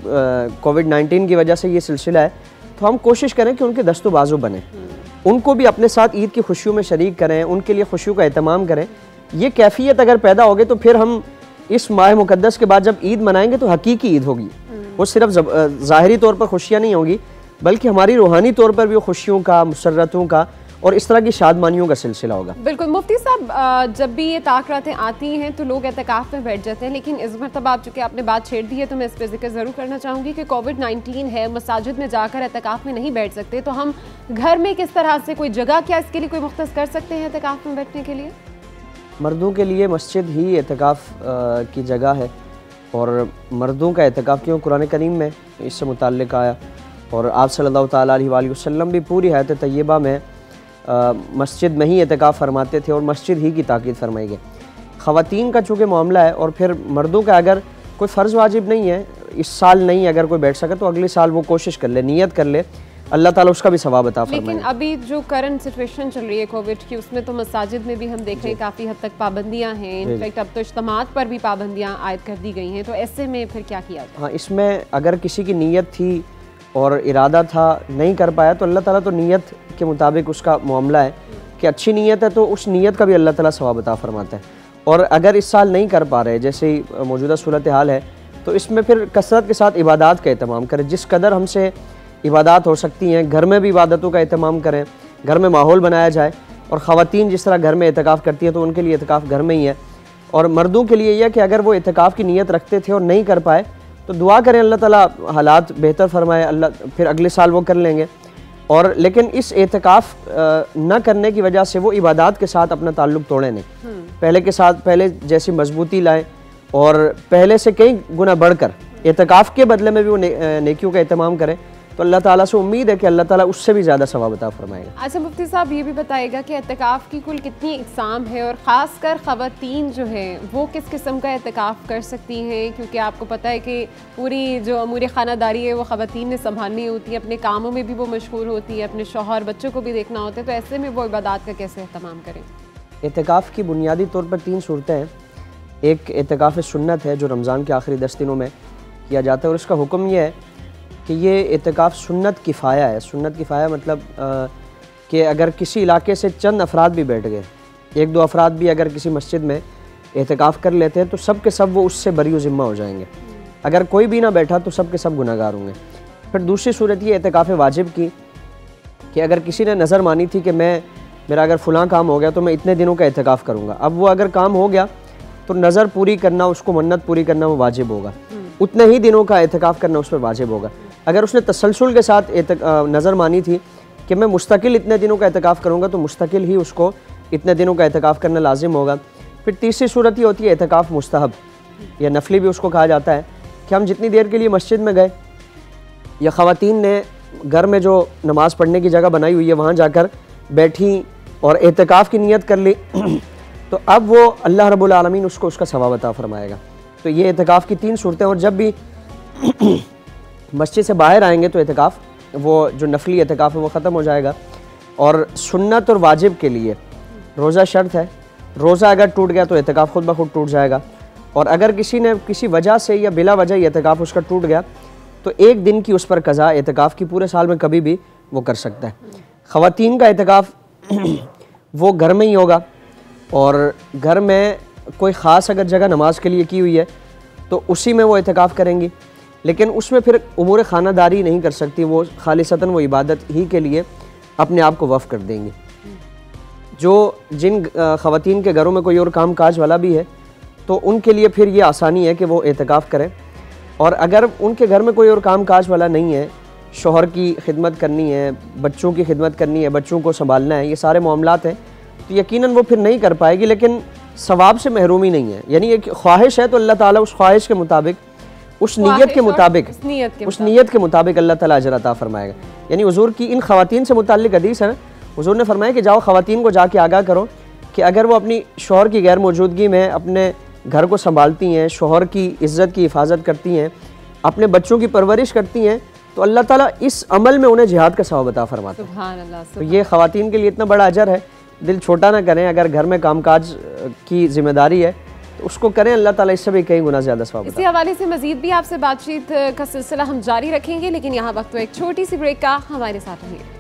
[SPEAKER 4] कोविड-19 की वजह से ये सिलसिला है, तो हम कोशिश करें कि उनके दस्तु बाजू बने, उनको भी अपने साथ ईद की खुशियों में शरीक करें, उनके लिए खुशियों का एहतमाम करें। ये कैफियत अगर पैदा होगी तो फिर हम इस माह मुकद्दस के बाद जब ईद मनाएंगे तो हकीकी ईद होगी। वो सिर्फ ज़ाहिरी तौर पर खुशियाँ नहीं होगी, बल्कि हमारी रूहानी तौर पर भी खुशियों का, मुसर्रतों का और इस तरह की शादमानियों का सिलसिला होगा।
[SPEAKER 1] बिल्कुल मुफ्ती साहब, जब भी ये ताक़रातें आती हैं तो लोग एतकाफ़ में बैठ जाते हैं, लेकिन इस मरतबा आप चूँकि आपने बात छेड़ दी है तो मैं इस पर जिक्र ज़रूर करना चाहूँगी कि कोविड-19 है, मसाजिद में जाकर एतकाफ़ में नहीं बैठ सकते, तो हम घर में किस तरह से कोई जगह क्या इसके लिए कोई मुख्तस कर सकते हैं एतकाफ़ में बैठने के लिए?
[SPEAKER 4] मर्दों के लिए मस्जिद ही एतकाफ़ की जगह है, और मर्दों का एतकाफ़ क्यों कुरान करीम में इससे मुताल्लिक़ आया, और आप सल्लल्लाहु ताला अलैहि वसल्लम भी पूरी हयात तय्यबा में मस्जिद में ही एतकाफ़ फरमाते थे और मस्जिद ही की ताकीद फरमाई गई। ख़वातीन का चूँकि मामला है, और फिर मर्दों का अगर कोई फ़र्ज़ वाजिब नहीं है, इस साल नहीं अगर कोई बैठ सके तो अगले साल वो कोशिश कर ले, नियत कर ले, अल्लाह ताला उसका भी सवाब अता फरमाए।
[SPEAKER 1] लेकिन अभी जो करंट सिचुएशन चल रही है कोविड की, उसमें तो मसाजिद में भी हम देख रहे हैं काफ़ी हद तक पाबंदियां हैं, इनफैक्ट अब तो इज्तिमात पर भी पाबंदियां आयद कर दी गई हैं, तो ऐसे में फिर क्या किया जाए?
[SPEAKER 4] हाँ, इसमें अगर किसी की नीयत थी और इरादा था, नहीं कर पाया, तो अल्लाह ताला तो नीयत के मुताबिक उसका मामला है कि अच्छी नीयत है तो उस नीयत का भी अल्लाह ताला सवाब अता फरमाता है। और अगर इस साल नहीं कर पा रहे, जैसे ही मौजूदा सूरत हाल है, तो इसमें फिर कसरत के साथ इबादत का एहतमाम करें, जिस कदर हमसे इबादत हो सकती हैं, घर में भी इबादतों का एहतमाम करें, घर में माहौल बनाया जाए, और ख़वातीन जिस तरह घर में एतकाफ़ करती हैं तो उनके लिए एतकाफ़ घर में ही है, और मर्दों के लिए यह कि अगर वो एतकाफ़ की नीयत रखते थे और नहीं कर पाए तो दुआ करें अल्लाह ताला हालात बेहतर फरमाए, अल्लाह फिर अगले साल वो कर लेंगे। और लेकिन इस एतकाफ़ न करने की वजह से वो इबादत के साथ अपना ताल्लुक़ तोड़े नहीं, पहले के साथ पहले जैसी मजबूती लाएँ, और पहले से कई गुना बढ़कर एतकाफ़ के बदले में भी वो नेकियों का एहतमाम करें, तो अल्लाह ताला से उम्मीद है कि अल्लाह ताला उससे भी ज़्यादा सवाब अता फरमाएगा।
[SPEAKER 1] अच्छा मुफ्ती साहब, ये भी बताइएगा कि एतकाफ़ की कुल कितनी इक़साम है, और ख़ासकर ख़वातीन जो है वो किस किस्म का एतकाफ़ कर सकती हैं, क्योंकि आपको पता है कि पूरी जो अमूर ख़ानादारी है वो ख़वातीन ने संभालनी होती है, अपने कामों में भी वो मशगूल होती है, अपने शौहर बच्चों को भी देखना होता है, तो ऐसे में वो इबादत का कैसे एहतमाम करें?
[SPEAKER 4] एतकाफ़ की बुनियादी तौर पर 3 सूरतें हैं। एक एतकाफ़ सुन्नत है जो रमज़ान के आखिरी 10 दिनों में किया जाता है, और इसका हुक्म यह है कि ये एतकाफ़ सुन्नत किफ़ाया है। सुन्नत किफ़ाया मतलब कि अगर किसी इलाके से चंद अफराद भी बैठ गए, 1-2 अफराद भी अगर किसी मस्जिद में एतकाफ़ कर लेते हैं तो सब के सब वो उससे बरी ज़िम्मा हो जाएंगे। अगर कोई भी ना बैठा तो सब के सब गुनहगार होंगे। फिर दूसरी सूरत ये एतकाफ़ वाजिब की कि अगर किसी ने नज़र मानी थी कि मेरा अगर फ़लाँ काम हो गया तो मैं इतने दिनों का एतकाफ़ करूँगा, अब वो अगर काम हो गया तो नज़र पूरी करना, उसको मन्नत पूरी करना वो वाजिब होगा, उतने ही दिनों का एतकाफ़ करना उस पर वाजिब होगा। अगर उसने तसलसल के साथ नज़र मानी थी कि मैं मुस्तकिल इतने दिनों का एतकाफ़ करूँगा तो मुस्तकिल ही उसको इतने दिनों का एतकाफ़ करना लाजिम होगा। फिर तीसरी सूरत ये होती है एतकाफ़ मुस्तहब या नफली भी उसको कहा जाता है, कि हम जितनी देर के लिए मस्जिद में गए या ख़वातीन ने घर में जो नमाज़ पढ़ने की जगह बनाई हुई है वहाँ जाकर बैठी और एतकाफ़ की नीयत कर ली तो अब वो अल्लाह रब्बुल आलमीन उसको उसका सवाब अता फरमाएगा। तो ये एतकाफ़ की 3 सूरतें। और जब भी मस्जिद से बाहर आएंगे तो एतकाफ़ वो जो नफली एतकाफ़ है वो ख़त्म हो जाएगा। और सुन्नत और वाजिब के लिए रोज़ा शर्त है, रोज़ा अगर टूट गया तो एतकाफ़ खुद ब खुद टूट जाएगा। और अगर किसी ने किसी वजह से या बिला वजह एतकाफ़ उसका टूट गया तो 1 दिन की उस पर कज़ा एतकाफ़ की पूरे साल में कभी भी वो कर सकता है। ख़वातीन का एतकाफ़ वो घर में ही होगा, और घर में कोई ख़ास अगर जगह नमाज के लिए की हुई है तो उसी में वो एतकाफ़ करेंगी, लेकिन उसमें फिर उमूर ख़ानादारी नहीं कर सकती, वो खालिसतन वो इबादत ही के लिए अपने आप को वफ़ कर देंगी। जिन ख़वातीन के घरों में कोई और काम काज वाला भी है तो उनके लिए फिर ये आसानी है कि वो एतकाफ़ करें। और अगर उनके घर में कोई और काम काज वाला नहीं है, शौहर की खिदमत करनी है, बच्चों की खिदमत करनी है, बच्चों को संभालना है, ये सारे मामलात हैं, तो यकीनन वो फिर नहीं कर पाएगी, लेकिन सवाब से महरूमी नहीं है। यानी एक ख्वाहिश है तो अल्लाह ताला उस ख्वाहिश के मुताबिक, उस नीयत के मुताबिक, उस नीयत के मुताबिक अल्लाह ताला अजर अता फरमाएगा। यानी हुजूर की इन ख़वातीन से मुताल्लिक़ हदीस है ना, हुजूर ने फरमाया कि जाओ ख़वातीन को जाके आगाह करो कि अगर वो अपनी शौहर की गैर मौजूदगी में अपने घर को संभालती हैं, शौहर की इज़्ज़त की हिफाजत करती हैं, अपने बच्चों की परवरिश करती हैं, तो अल्लाह ताला इस अमल में उन्हें जिहाद का सवाब अता फरमाता है।
[SPEAKER 1] सुभान अल्लाह।
[SPEAKER 4] तो ये ख़वातीन के लिए इतना बड़ा अजर है, दिल छोटा ना करें। अगर घर में कामकाज की जिम्मेदारी है तो उसको करें, अल्लाह ताला इससे भी कई गुना ज़्यादा सवाब।
[SPEAKER 1] इसी हवाले से मज़ीद भी आपसे बातचीत का सिलसिला हम जारी रखेंगे, लेकिन यहाँ वक्त एक छोटी सी ब्रेक का, हमारे साथ रहिए।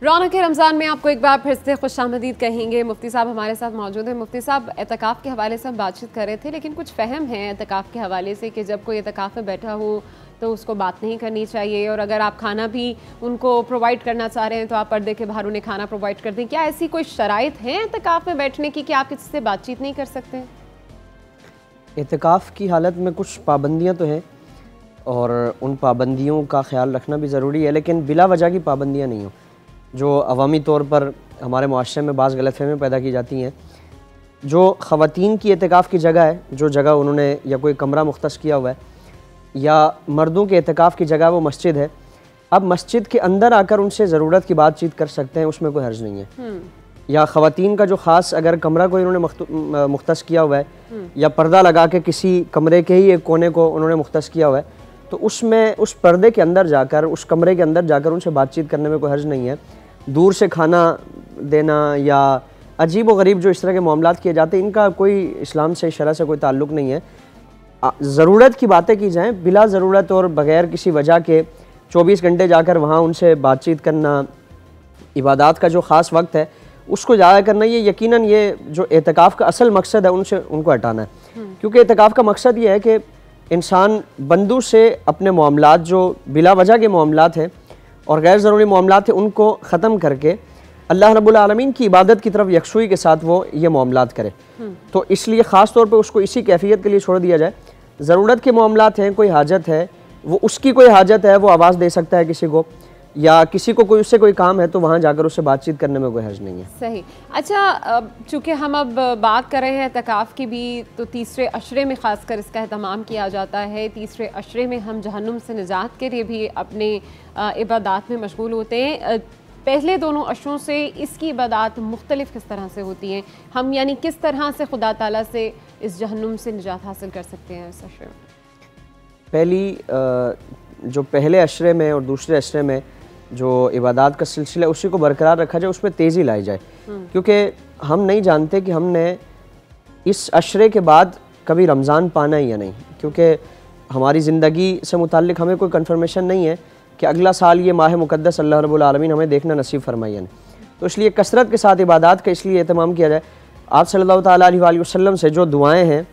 [SPEAKER 1] रौनक रमज़ान में आपको एक बार फिर से खुशामदीद कहेंगे। मुफ्ती साहब हमारे साथ मौजूद हैं। मुफ्ती साहब, एतकाफ़ के हवाले से हम बातचीत कर रहे थे, लेकिन कुछ फ़हम है एतकाफ़ के हवाले से कि जब कोई एतकाफ़ में बैठा हो तो उसको बात नहीं करनी चाहिए, और अगर आप खाना भी उनको प्रोवाइड करना चाह रहे हैं तो आप पर्दे के बाहर उन्हें खाना प्रोवाइड कर दें। क्या ऐसी कोई शराइत हैं एतकाफ़ में बैठने की कि आप किसी से बातचीत नहीं कर सकते?
[SPEAKER 4] एतकाफ़ की हालत में कुछ पाबंदियाँ तो हैं और उन पाबंदियों का ख्याल रखना भी ज़रूरी है, लेकिन बिला वजह की पाबंदियाँ नहीं हो जो अवामी तौर पर हमारे मुआशरे में बाज़ गलतफ़हमियाँ पैदा की जाती हैं। जो ख़वातीन की एतकाफ़ की जगह है, जो जगह उन्होंने या कोई कमरा मुख्तस किया हुआ है, या मर्दों के एतकाफ़ की जगह वो मस्जिद है, अब मस्जिद के अंदर आकर उनसे ज़रूरत की बातचीत कर सकते हैं, उसमें कोई हर्ज नहीं है। या ख़वातीन का जो ख़ास अगर कमरा कोई उन्होंने मुख्तस किया हुआ है, या पर्दा लगा के किसी कमरे के ही एक कोने को उन्होंने मुख्तस किया हुआ है, तो उसमें उस पर्दे के अंदर जाकर, उस कमरे के अंदर जाकर उनसे बातचीत करने में कोई हर्ज नहीं है। दूर से खाना देना या अजीब व गरीब जो इस तरह के मामलात किए जाते हैं, इनका कोई इस्लाम से, शरअ से कोई ताल्लुक़ नहीं है। ज़रूरत की बातें की जाएँ, बिला ज़रूरत और बग़ैर किसी वजह के 24 घंटे जाकर वहाँ उनसे बातचीत करना, इबादत का जो ख़ास वक्त है उसको ज़ाया करना, ये यकीनन ये जो एतकाफ़ का असल मकसद है उनसे उनको हटाना है। क्योंकि एतकाफ़ का मकसद ये है कि इंसान बंदू से अपने मामलात जो बिला वजह के मामलात हैं और गैर ज़रूरी मामलात हैं उनको ख़त्म करके अल्लाह रब्बुल आलमीन की इबादत की तरफ यकसुई के साथ वो ये मामलात करे। तो इसलिए ख़ास तौर पे उसको इसी कैफियत के लिए छोड़ दिया जाए। ज़रूरत के मामलात हैं, कोई हाजत है, वो उसकी कोई हाजत है, वो आवाज़ दे सकता है किसी को, या किसी को कोई उससे कोई काम है तो वहाँ जाकर उससे बातचीत करने में कोई हर्ज नहीं है।
[SPEAKER 1] सही। अच्छा, चूँकि हम अब बात कर रहे हैं एतकाफ़ की भी, तो तीसरे अशरे में ख़ासकर इसका एहतमाम किया जाता है। तीसरे अशरे में हम जहन्नुम से निजात के लिए भी अपने इबादत में मशगूल होते हैं। पहले दोनों अशरों से इसकी इबादत मुख्तलिफ किस तरह से होती हैं? हम यानी किस तरह से खुदा ताला से इस जहन्नुम से निजात हासिल कर सकते हैं इस अशरे में?
[SPEAKER 4] पहली जो पहले अशरे में और दूसरे अशरे में जो इबादत का सिलसिला उसी को बरकरार रखा जाए, उसमें तेज़ी लाई जाए। क्योंकि हम नहीं जानते कि हमने इस अशरे के बाद कभी रमज़ान पाना है या नहीं, क्योंकि हमारी ज़िंदगी से मुताल्लिक़ हमें कोई कन्फर्मेशन नहीं है कि अगला साल ये माह मुक़द्दस अल्लाह रब्बुल आलमीन हमें देखना नसीब फरमाइए। तो इसलिए कसरत के साथ इबादत का इसलिए एहतमाम किया जाए। आप सल्लल्लाहु ताला अलैहि वसल्लम से जो दुआएँ हैं,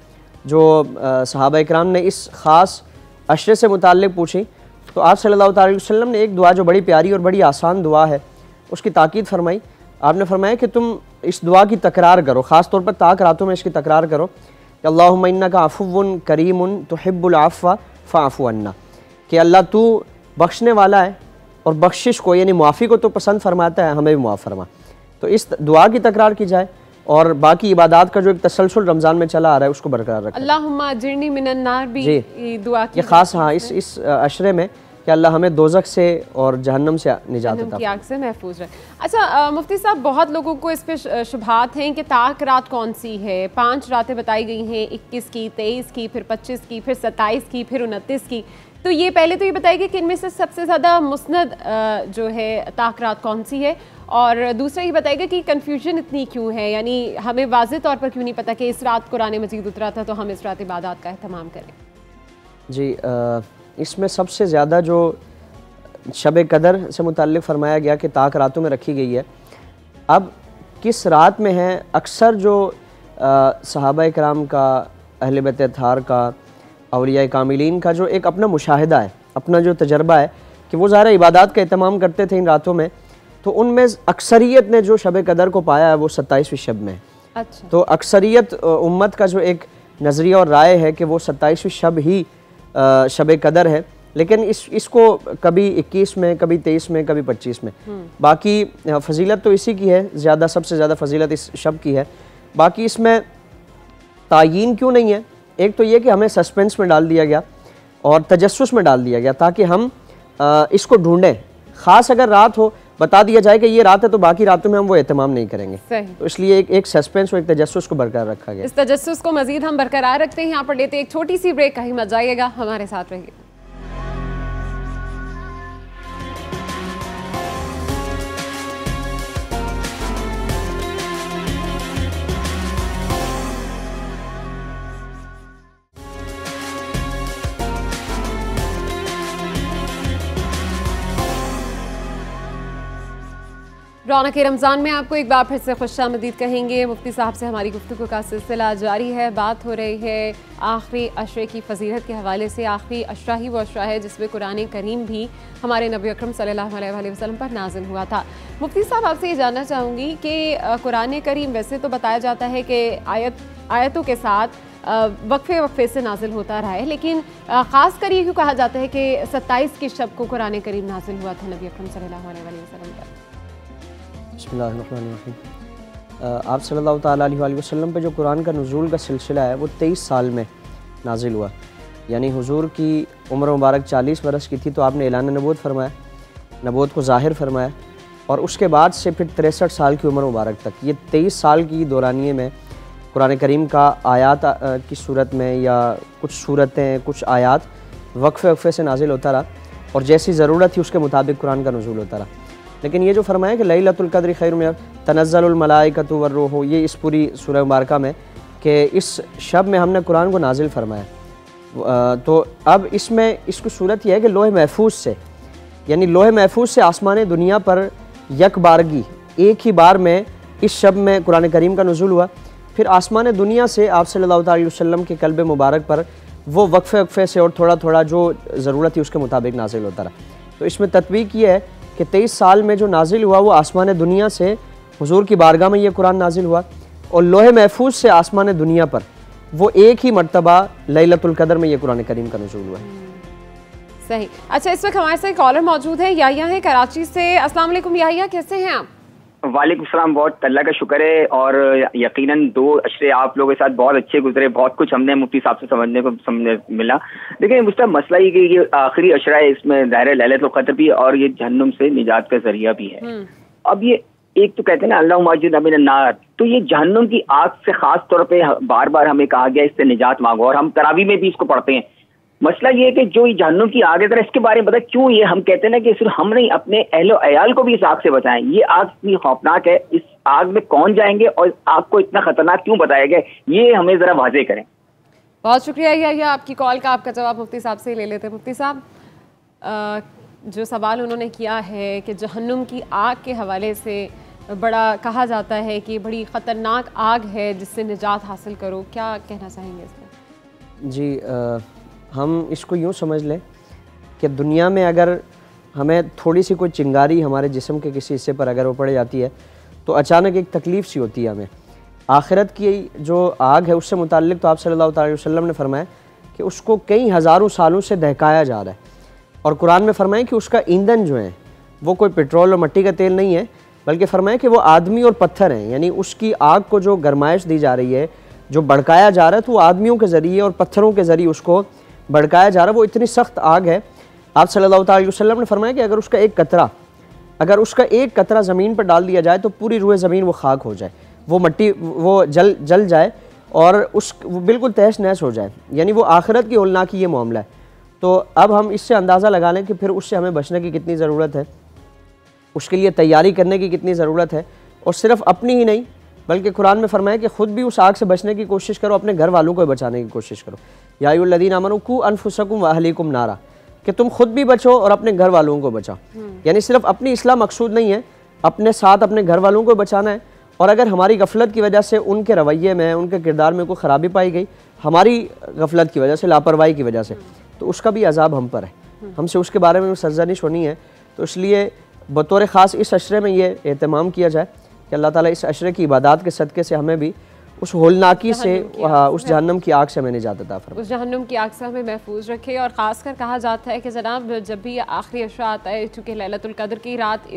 [SPEAKER 4] जो सहाबा इकराम ने इस ख़ास अशरे से मुताल्लिक़ पूछी, तो आप सल्लल्लाहु अलैहि वसल्लम ने एक दुआ जो बड़ी प्यारी और बड़ी आसान दुआ है उसकी ताकीद फरमाई। आपने फरमाया कि तुम इस दुआ की तकरार करो, ख़ास तौर पर ताक रातों में इसकी तकरार करो, अल्लाहुम्मा इन्नका अफ़ुव्वुन करीमुन तुहिब्बुल अफ़्व फ़अफ़ु अन्ना, कि अल्लाह तू बख्शने वाला है और बख्शिश को यानी मुआफ़ी को तो पसंद फरमाता है, हमें भी मुआफ़ फरमा। तो इस दुआ की तकरार की जाए और बाकी इबादत का जो एक तसलसल रमज़ान में चला आ रहा है उसको बरकरार रखें।
[SPEAKER 1] अल्लाहुम्मा अजिरनी मिनन नार भी दुआ की
[SPEAKER 4] ये ख़ास, हाँ, इस अशरे में कि अल्लाह हमें दोज़ख से और जहन्नम से निजात अता
[SPEAKER 1] की आग से महफूज रहे। अच्छा मुफ्ती साहब, बहुत लोगों को इस पे शुबहात हैं कि ताक रात कौन सी है? 5 रातें बताई गई हैं, 21 की, 23 की, फिर 25 की, फिर 27 की, फिर 29 की। तो ये पहले तो ये बताइए कि इनमें से सबसे ज़्यादा मुस्नद जो है ताक रात कौन सी है, और दूसरा ये बताइएगा कि कन्फ्यूजन इतनी क्यों है, यानी हमें वाज़ेह तौर पर क्यों नहीं पता कि इस रात कुरान मजीद उतरा था तो हम इस रात इबादत का एहतमाम करें?
[SPEAKER 4] जी, इसमें सबसे ज़्यादा जो शब कदर से मुताल्लिक़ फरमाया गया कि ताक रातों में रखी गई है। अब किस रात में है, अक्सर जो सहाबा इकराम का, अहले बैत अत्हार का, औलिया कामिलीन का जो एक अपना मुशाहिदा है, अपना जो तजर्बा है कि वो ज़ाहिर इबादत का एहतमाम करते थे इन रातों में, तो उनमें अक्सरियत ने जो शब कदर को पाया है वो 27वीं शब में।
[SPEAKER 1] अच्छा।
[SPEAKER 4] तो अक्सरियत उम्मत का जो एक नज़रिया और राय है कि वो 27वीं शब ही शब कदर है, लेकिन इसको कभी 21 में, कभी 23 में, कभी 25 में। बाकी फजीलत तो इसी की है ज़्यादा, सबसे ज़्यादा फजीलत इस शब की है। बाकी इसमें तायीन क्यों नहीं है? एक तो ये कि हमें सस्पेंस में डाल दिया गया और तजस्सुस में डाल दिया गया ताकि हम इसको ढूंढें। ख़ास अगर रात हो, बता दिया जाए कि ये रात है, तो बाकी रातों में हम वो एहतमाम नहीं करेंगे। तो इसलिए एक सस्पेंस और एक तजस्सुस को बरकरार रखा गया।
[SPEAKER 1] इस तजस्सुस को मजीद हम बरकरार रखते हैं। यहाँ पर लेते हैं एक छोटी सी ब्रेक, कहीं मत जाइएगा, हमारे साथ रहिए। रौनक रमज़ान में आपको एक बार फिर से खुशामदीद कहेंगे। मुफ्ती साहब से हमारी गुफ्तगू का सिलसिला जारी है। बात हो रही है आखिरी अशरे की फजीलत के हवाले से। आखिरी अशरा ही वो अशरा है जिसमें कुरान करीम भी हमारे नबी अकरम सल्लल्लाहु अलैहि वसल्लम पर नाजिल हुआ था। मुफ्ती साहब, आपसे ये जानना चाहूँगी कि कुरान करीम वैसे तो बताया जाता है कि आयतों के साथ वक्फे से नाजिल होता रहा है, लेकिन ख़ास कर ये क्यों कहा जाता है कि 27 की शब को कुरान करीम नाजिल हुआ था नबी अकरम सल्लल्लाहु अलैहि वसल्लम पर?
[SPEAKER 4] बिस्मिल्लाहिर्रहमानिर्रहीम। आप सल्लल्लाहु ताला अलैहि वसल्लम पे जो कुरान का नुज़ूल का सिलसिला है वो 23 साल में नाजिल हुआ। यानी हुजूर की उम्र मुबारक 40 बरस की थी तो आपने ऐलान नबूवत फरमाया, नबूवत को ज़ाहिर फरमाया, और उसके बाद से फिर 63 साल की उम्र मुबारक तक, ये 23 साल की दौरानिए में कुरान करीम का आयात की सूरत में या कुछ सूरतें, कुछ आयात वक्फे से नाजिल होता रहा, और जैसी ज़रूरत थी उसके मुताबिक कुरान का नुज़ूल होता रहा। लेकिन ये जो फरमाया कि लैलतुल क़द्र खैरुम मिन तनज़्ज़लुल मलाइकतु वर्रूह, ये इस पूरी सूरह मुबारका में कि इस शब में हमने कुरान को नाजिल फरमाया। तो अब इसमें इसकी सूरत यह है कि लोहे महफूज से, यानी लोहे महफूज से आसमान दुनिया पर यक बारगी एक ही बार में इस शब में कुरान करीम का नुज़ूल हुआ। फिर आसमान दुनिया से आप सल्लल्लाहु अलैहि वसल्लम के कल्ब मुबारक पर वो वक्फे से और थोड़ा थोड़ा जो ज़रूरत थी उसके मुताबिक नाजिल होता रहा। तो इसमें तत्वीक ये है कि 23 साल में जो नाजिल हुआ वो आसमान दुनिया से हुजूर की बारगाह में ये कुरान नाजिल हुआ, और लोहे महफूज से आसमान दुनिया पर वो एक ही मरतबा लैलतुल क़द्र में ये कुरान करीम का नुज़ूल हुआ है।
[SPEAKER 1] सही। अच्छा, इस वक्त हमारे साथ कॉलर मौजूद है, याहिया है कराची से। अस्सलाम वालेकुम याहिया, कैसे हैं आप?
[SPEAKER 5] वालेकुम सलाम, बहुत अल्लाह का शुक्र है, और यकीनन 2 अशरे आप लोगों के साथ बहुत अच्छे गुजरे। बहुत कुछ हमने मुफ्ती साहब से समझने मिला। लेकिन मुझे मसला ये कि ये आखिरी अशरा है, इसमें ज़ाहिर लैलतुल क़द्र भी और ये जहन्नुम से निजात का जरिया भी है। अब ये एक तो कहते हैं ना अल्लाहुम्मा अजिरना मिनन नार, तो ये जहन्नुम की आग से खास तौर पे बार बार हमें कहा गया इससे निजात मांगो, और हम तरावी में भी इसको पढ़ते हैं। मसला ये है कि जो ये जहन्नुम की आग है, जरा इसके बारे में बता, क्यों ये हम कहते हैं ना कि सिर्फ हम नहीं अपने अहलो अयाल को भी इस आग से बचाएं। ये आग इतनी खौफनाक है, इस आग में कौन जाएंगे और आग को इतना खतरनाक क्यों बताया गया, ये हमें जरा वाज़ेह करें।
[SPEAKER 1] बहुत शुक्रिया याहिया आपकी कॉल का। आपका जवाब मुफ्ती साहब से ही ले लेते हैं। मुफ्ती साहब, जो सवाल उन्होंने किया है कि जहन्नुम की आग के हवाले से बड़ा कहा जाता है कि बड़ी ख़तरनाक आग है जिससे निजात हासिल करो, क्या कहना चाहेंगे इसमें?
[SPEAKER 4] जी, हम इसको यूँ समझ लें कि दुनिया में अगर हमें थोड़ी सी कोई चिंगारी हमारे जिस्म के किसी हिस्से पर अगर वो पड़ जाती है तो अचानक एक तकलीफ़ सी होती है हमें। आखिरत की जो आग है उससे मुताल्लिक़ तो आप सल्लल्लाहु अलैहि वसल्लम ने फरमाया कि उसको कई हज़ारों सालों से दहकाया जा रहा है, और कुरान में फरमाया कि उसका ईंधन जो है वो कोई पेट्रोल और मिट्टी का तेल नहीं है, बल्कि फरमाया कि वो आदमी और पत्थर हैं। यानी उसकी आग को जो गरमाइश दी जा रही है, जो भड़काया जा रहा है, तो वो आदमियों के ज़रिए और पत्थरों के ज़रिए उसको भड़काया जा रहा है। वो इतनी सख्त आग है। आप सल्लल्लाहु अलैहि वसल्लम ने फरमाया कि अगर उसका एक कतरा ज़मीन पर डाल दिया जाए तो पूरी रूह ज़मीन वो खाक हो जाए, वो मट्टी वो जल जाए और वो बिल्कुल तहस नहस हो जाए। यानी वो आखिरत की होलनाकी ये मामला है। तो अब हम इससे अंदाज़ा लगा लें कि फिर उससे हमें बचने की कितनी ज़रूरत है, उसके लिए तैयारी करने की कितनी ज़रूरत है, और सिर्फ़ अपनी ही नहीं बल्कि कुरान में फरमाया कि ख़ुद भी उस आग से बचने की कोशिश करो, अपने घर वालों को बचाने की कोशिश करो। या अय्युहल्लज़ीना आमनू कू अनफुसकुम व अहलीकुम नारा, कि तुम खुद भी बचो और अपने घर वालों को बचाओ। यानी सिर्फ अपनी इस्लाह मकसूद नहीं है, अपने साथ अपने घर वालों को बचाना है। और अगर हमारी गफलत की वजह से उनके रवैये में, उनके किरदार में कोई ख़राबी पाई गई, हमारी गफलत की वजह से, लापरवाही की वजह से, तो उसका भी अजाब हम पर है। हमसे उसके बारे में सरजनिश होनी है। तो इसलिए बतौर ख़ास इस अशरे में ये एहतमाम किया जाए कि अल्लाह ताला इस अशरे की इबादत के सदक़े से हमें भी उस होलनाकी से, उस जहन्नम की आग से हमें निजात अता फरमाए, उस
[SPEAKER 1] जहन्नम की आग से हमें महफूज रखे। और ख़ासकर कहा जाता है कि जनाब जब भी आखिरी अशरा आता है, चूँकि लैलतुल क़द्र की रात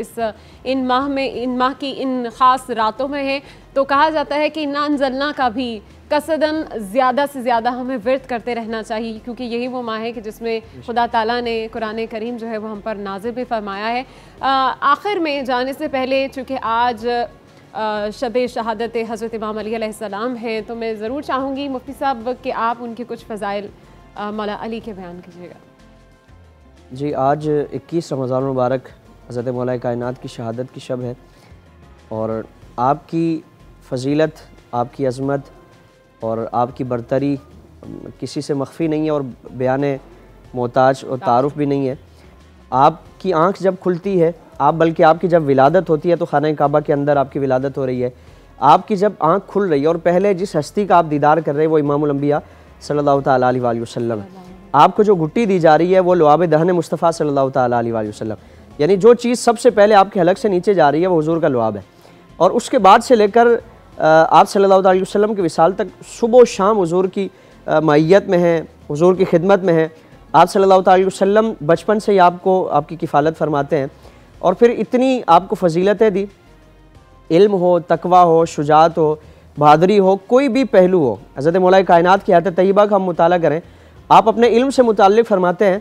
[SPEAKER 1] इन माह की इन ख़ास रातों में है, तो कहा जाता है कि इन्ना अंज़लना का भी कसदन ज़्यादा से ज़्यादा हमें विर्द करते रहना चाहिए, क्योंकि यही वो माह है कि जिसमें खुदा ताला ने कुरान करीम जो है वो हम पर नाज़िल भी फरमाया है। आखिर में जाने से पहले, चूँकि आज शब शहादत हज़रत इमाम अली अलैहिस्सलाम है, तो मैं ज़रूर चाहूँगी मुफ्ती साहब कि आप उनके कुछ फ़ज़ाइल मौला अली के बयान कीजिएगा।
[SPEAKER 4] जी, आज 21 रमज़ान मुबारक हज़रत मौला कायनात की शहादत की शब है, और आपकी फ़जीलत, आपकी अज़मत और आपकी बरतरी किसी से मख्फी नहीं है, और बयान मोहताज और तारुफ़ भी नहीं है। आपकी आँख जब खुलती है आप बल्कि आपकी जब विलादत होती है तो खाना काबा के अंदर आपकी विलादत हो रही है, आपकी जब आँख खुल रही है और पहले जिस हस्ती का आप दीदार कर रहे हैं वो इमामुल अंबिया सल्लल्लाहु ताला अलैहि वसल्लम, आपको जो घुट्टी दी जा रही है वो लुआब दहन मुस्तफ़ा सल्लल्लाहु ताला अलैहि वसल्लम, यानी जो चीज़ सबसे पहले आपके हलक से नीचे जा रही है वो हुजूर का लुआब है। और उसके बाद से लेकर आप सल्लल्लाहु अलैहि वसल्लम के विसाल तक सुबह शाम हुजूर की मैयत में है, हुजूर की खिदमत में है। आप सल्लल्लाहु अलैहि वसल्लम बचपन से ही आपको आपकी किफ़ालत फरमाते हैं और फिर इतनी आपको फजीलतें दी, इल्म हो, तकवा हो, शुजात हो, बहादुरी हो, कोई भी पहलू हो। हज़रत मौला कायनात की हयात तय्यबा का हम मुताला करें, आप अपने इल्म से मुताल्लिक़ फरमाते हैं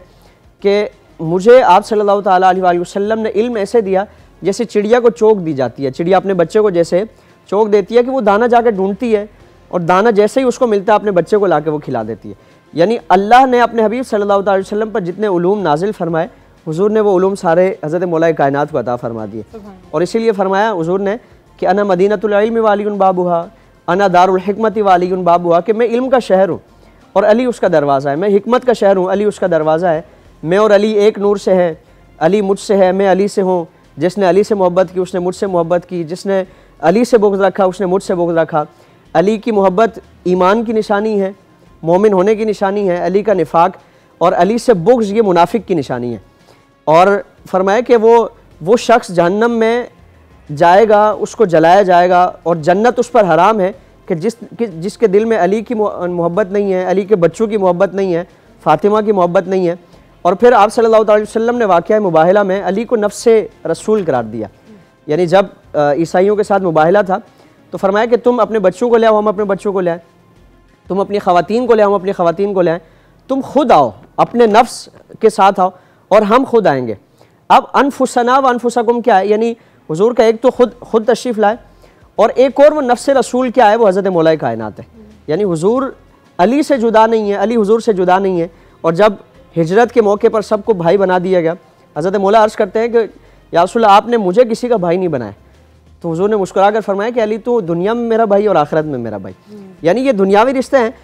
[SPEAKER 4] कि मुझे आप सल्लल्लाहु ताला अलैहि वसल्लम ने इल्म ऐसे दिया जैसे चिड़िया को चोक दी जाती है। चिड़िया अपने बच्चे को जैसे चोक देती है कि वो दाना जाकर ढूंढती है और दाना जैसे ही उसको मिलता है अपने बच्चे को लाके वो खिला देती है। यानी अल्लाह ने अपने हबीब सल्लल्लाहु अलैहि वसल्लम पर जितने उलूम नाजिल फरमाए, हुजूर ने वो उलूम सारे हज़रत मौला कायनात को अता फरमा दिए। और इसीलिए फरमाया हुजूर ने कि अना मदीनतुल इल्म वालियुन बाबुहा, अना दारुल हिकमति वालियुन बाबुहा, कि मैं इल्म का शहर हूँ और अली उसका दरवाज़ा है। मैं हिकमत का शहर हूँ, अली उसका दरवाज़ा है। मैं और अली एक नूर से है, अली मुझसे है, मैं अली से हूँ। जिसने अली से मोहब्बत की उसने मुझसे मोहब्बत की, जिसने अली से बुग़्ज़ रखा उसने मुझसे बुग़्ज़ रखा। अली की मोहब्बत ईमान की निशानी है, मोमिन होने की निशानी है। अली का निफाक और अली से बुग़्ज़ ये मुनाफिक की निशानी है। और फरमाया कि वो शख्स जहन्नम में जाएगा, उसको जलाया जाएगा और जन्नत उस पर हराम है कि जिसके दिल में अली की मोहब्बत नहीं है, अली के बच्चों की मोहब्बत नहीं है, फ़ातिमा की मोहब्बत नहीं है। और फिर आप सल्लल्लाहु अलैहि वसल्लम ने वाक़या मुबाहला में अली को नफ्स रसूल करार दिया। यानी जब ईसाइयों के साथ मुबाहला था तो फरमाया कि तुम अपने बच्चों को ले आओ, हम अपने बच्चों को ले आए, तुम अपनी ख़वातीन को ले आओ, हम अपनी ख़वातीन को ले आए, तुम खुद आओ, अपने नफ्स के साथ आओ और हम खुद आएंगे। अब अनफुसना व अनफुसकुम क्या है, यानी हुजूर का एक तो खुद तशरीफ़ लाए और एक और वो नफ्स रसूल क्या है, वो हज़रत मौला कायनात है। यानी हुजूर अली से जुदा नहीं है, अली हुजूर से जुदा नहीं है। और जब हिजरत के मौके पर सबको भाई बना दिया गया, हज़रत मौला अर्ज़ करते हैं कि या रसूल आपने मुझे किसी का भाई नहीं बनाया। तो हुजूर ने मुस्कुरा कर फरमाया कि अली तो दुनिया में मेरा भाई और आखिरत में मेरा भाई। यानी ये दुनियावी रिश्ते हैं,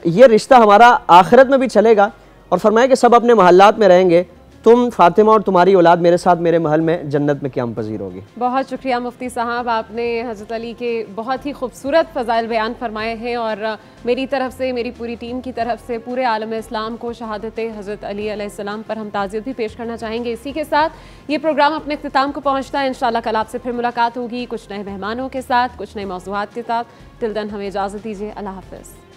[SPEAKER 4] ये रिश्ता हमारा आखिरत में भी चलेगा। और फरमाया कि सब अपने महल्लात में रहेंगे, तुम फातिमा और तुम्हारी औलाद मेरे साथ मेरे महल में जन्नत में क़याम पज़ीर होगी।
[SPEAKER 1] बहुत शुक्रिया मुफ्ती साहब, आपने हज़रत अली के बहुत ही खूबसूरत फ़ज़ाइल बयान फरमाए हैं और मेरी तरफ से, मेरी पूरी टीम की तरफ से पूरे आलम इस्लाम को शहादत हज़रत अली अलैहिस्सलाम पर हम ताज़ियत भी पेश करना चाहेंगे। इसी के साथ ये प्रोग्राम अपने इख्तिताम को पहुँचता है। इंशाअल्लाह कल आपसे फिर मुलाकात होगी कुछ नए मेहमानों के साथ, कुछ नए मौज़ूआत के साथ। टिल देन हमें इजाज़त दीजिए। अल्लाह हाफ़िज़।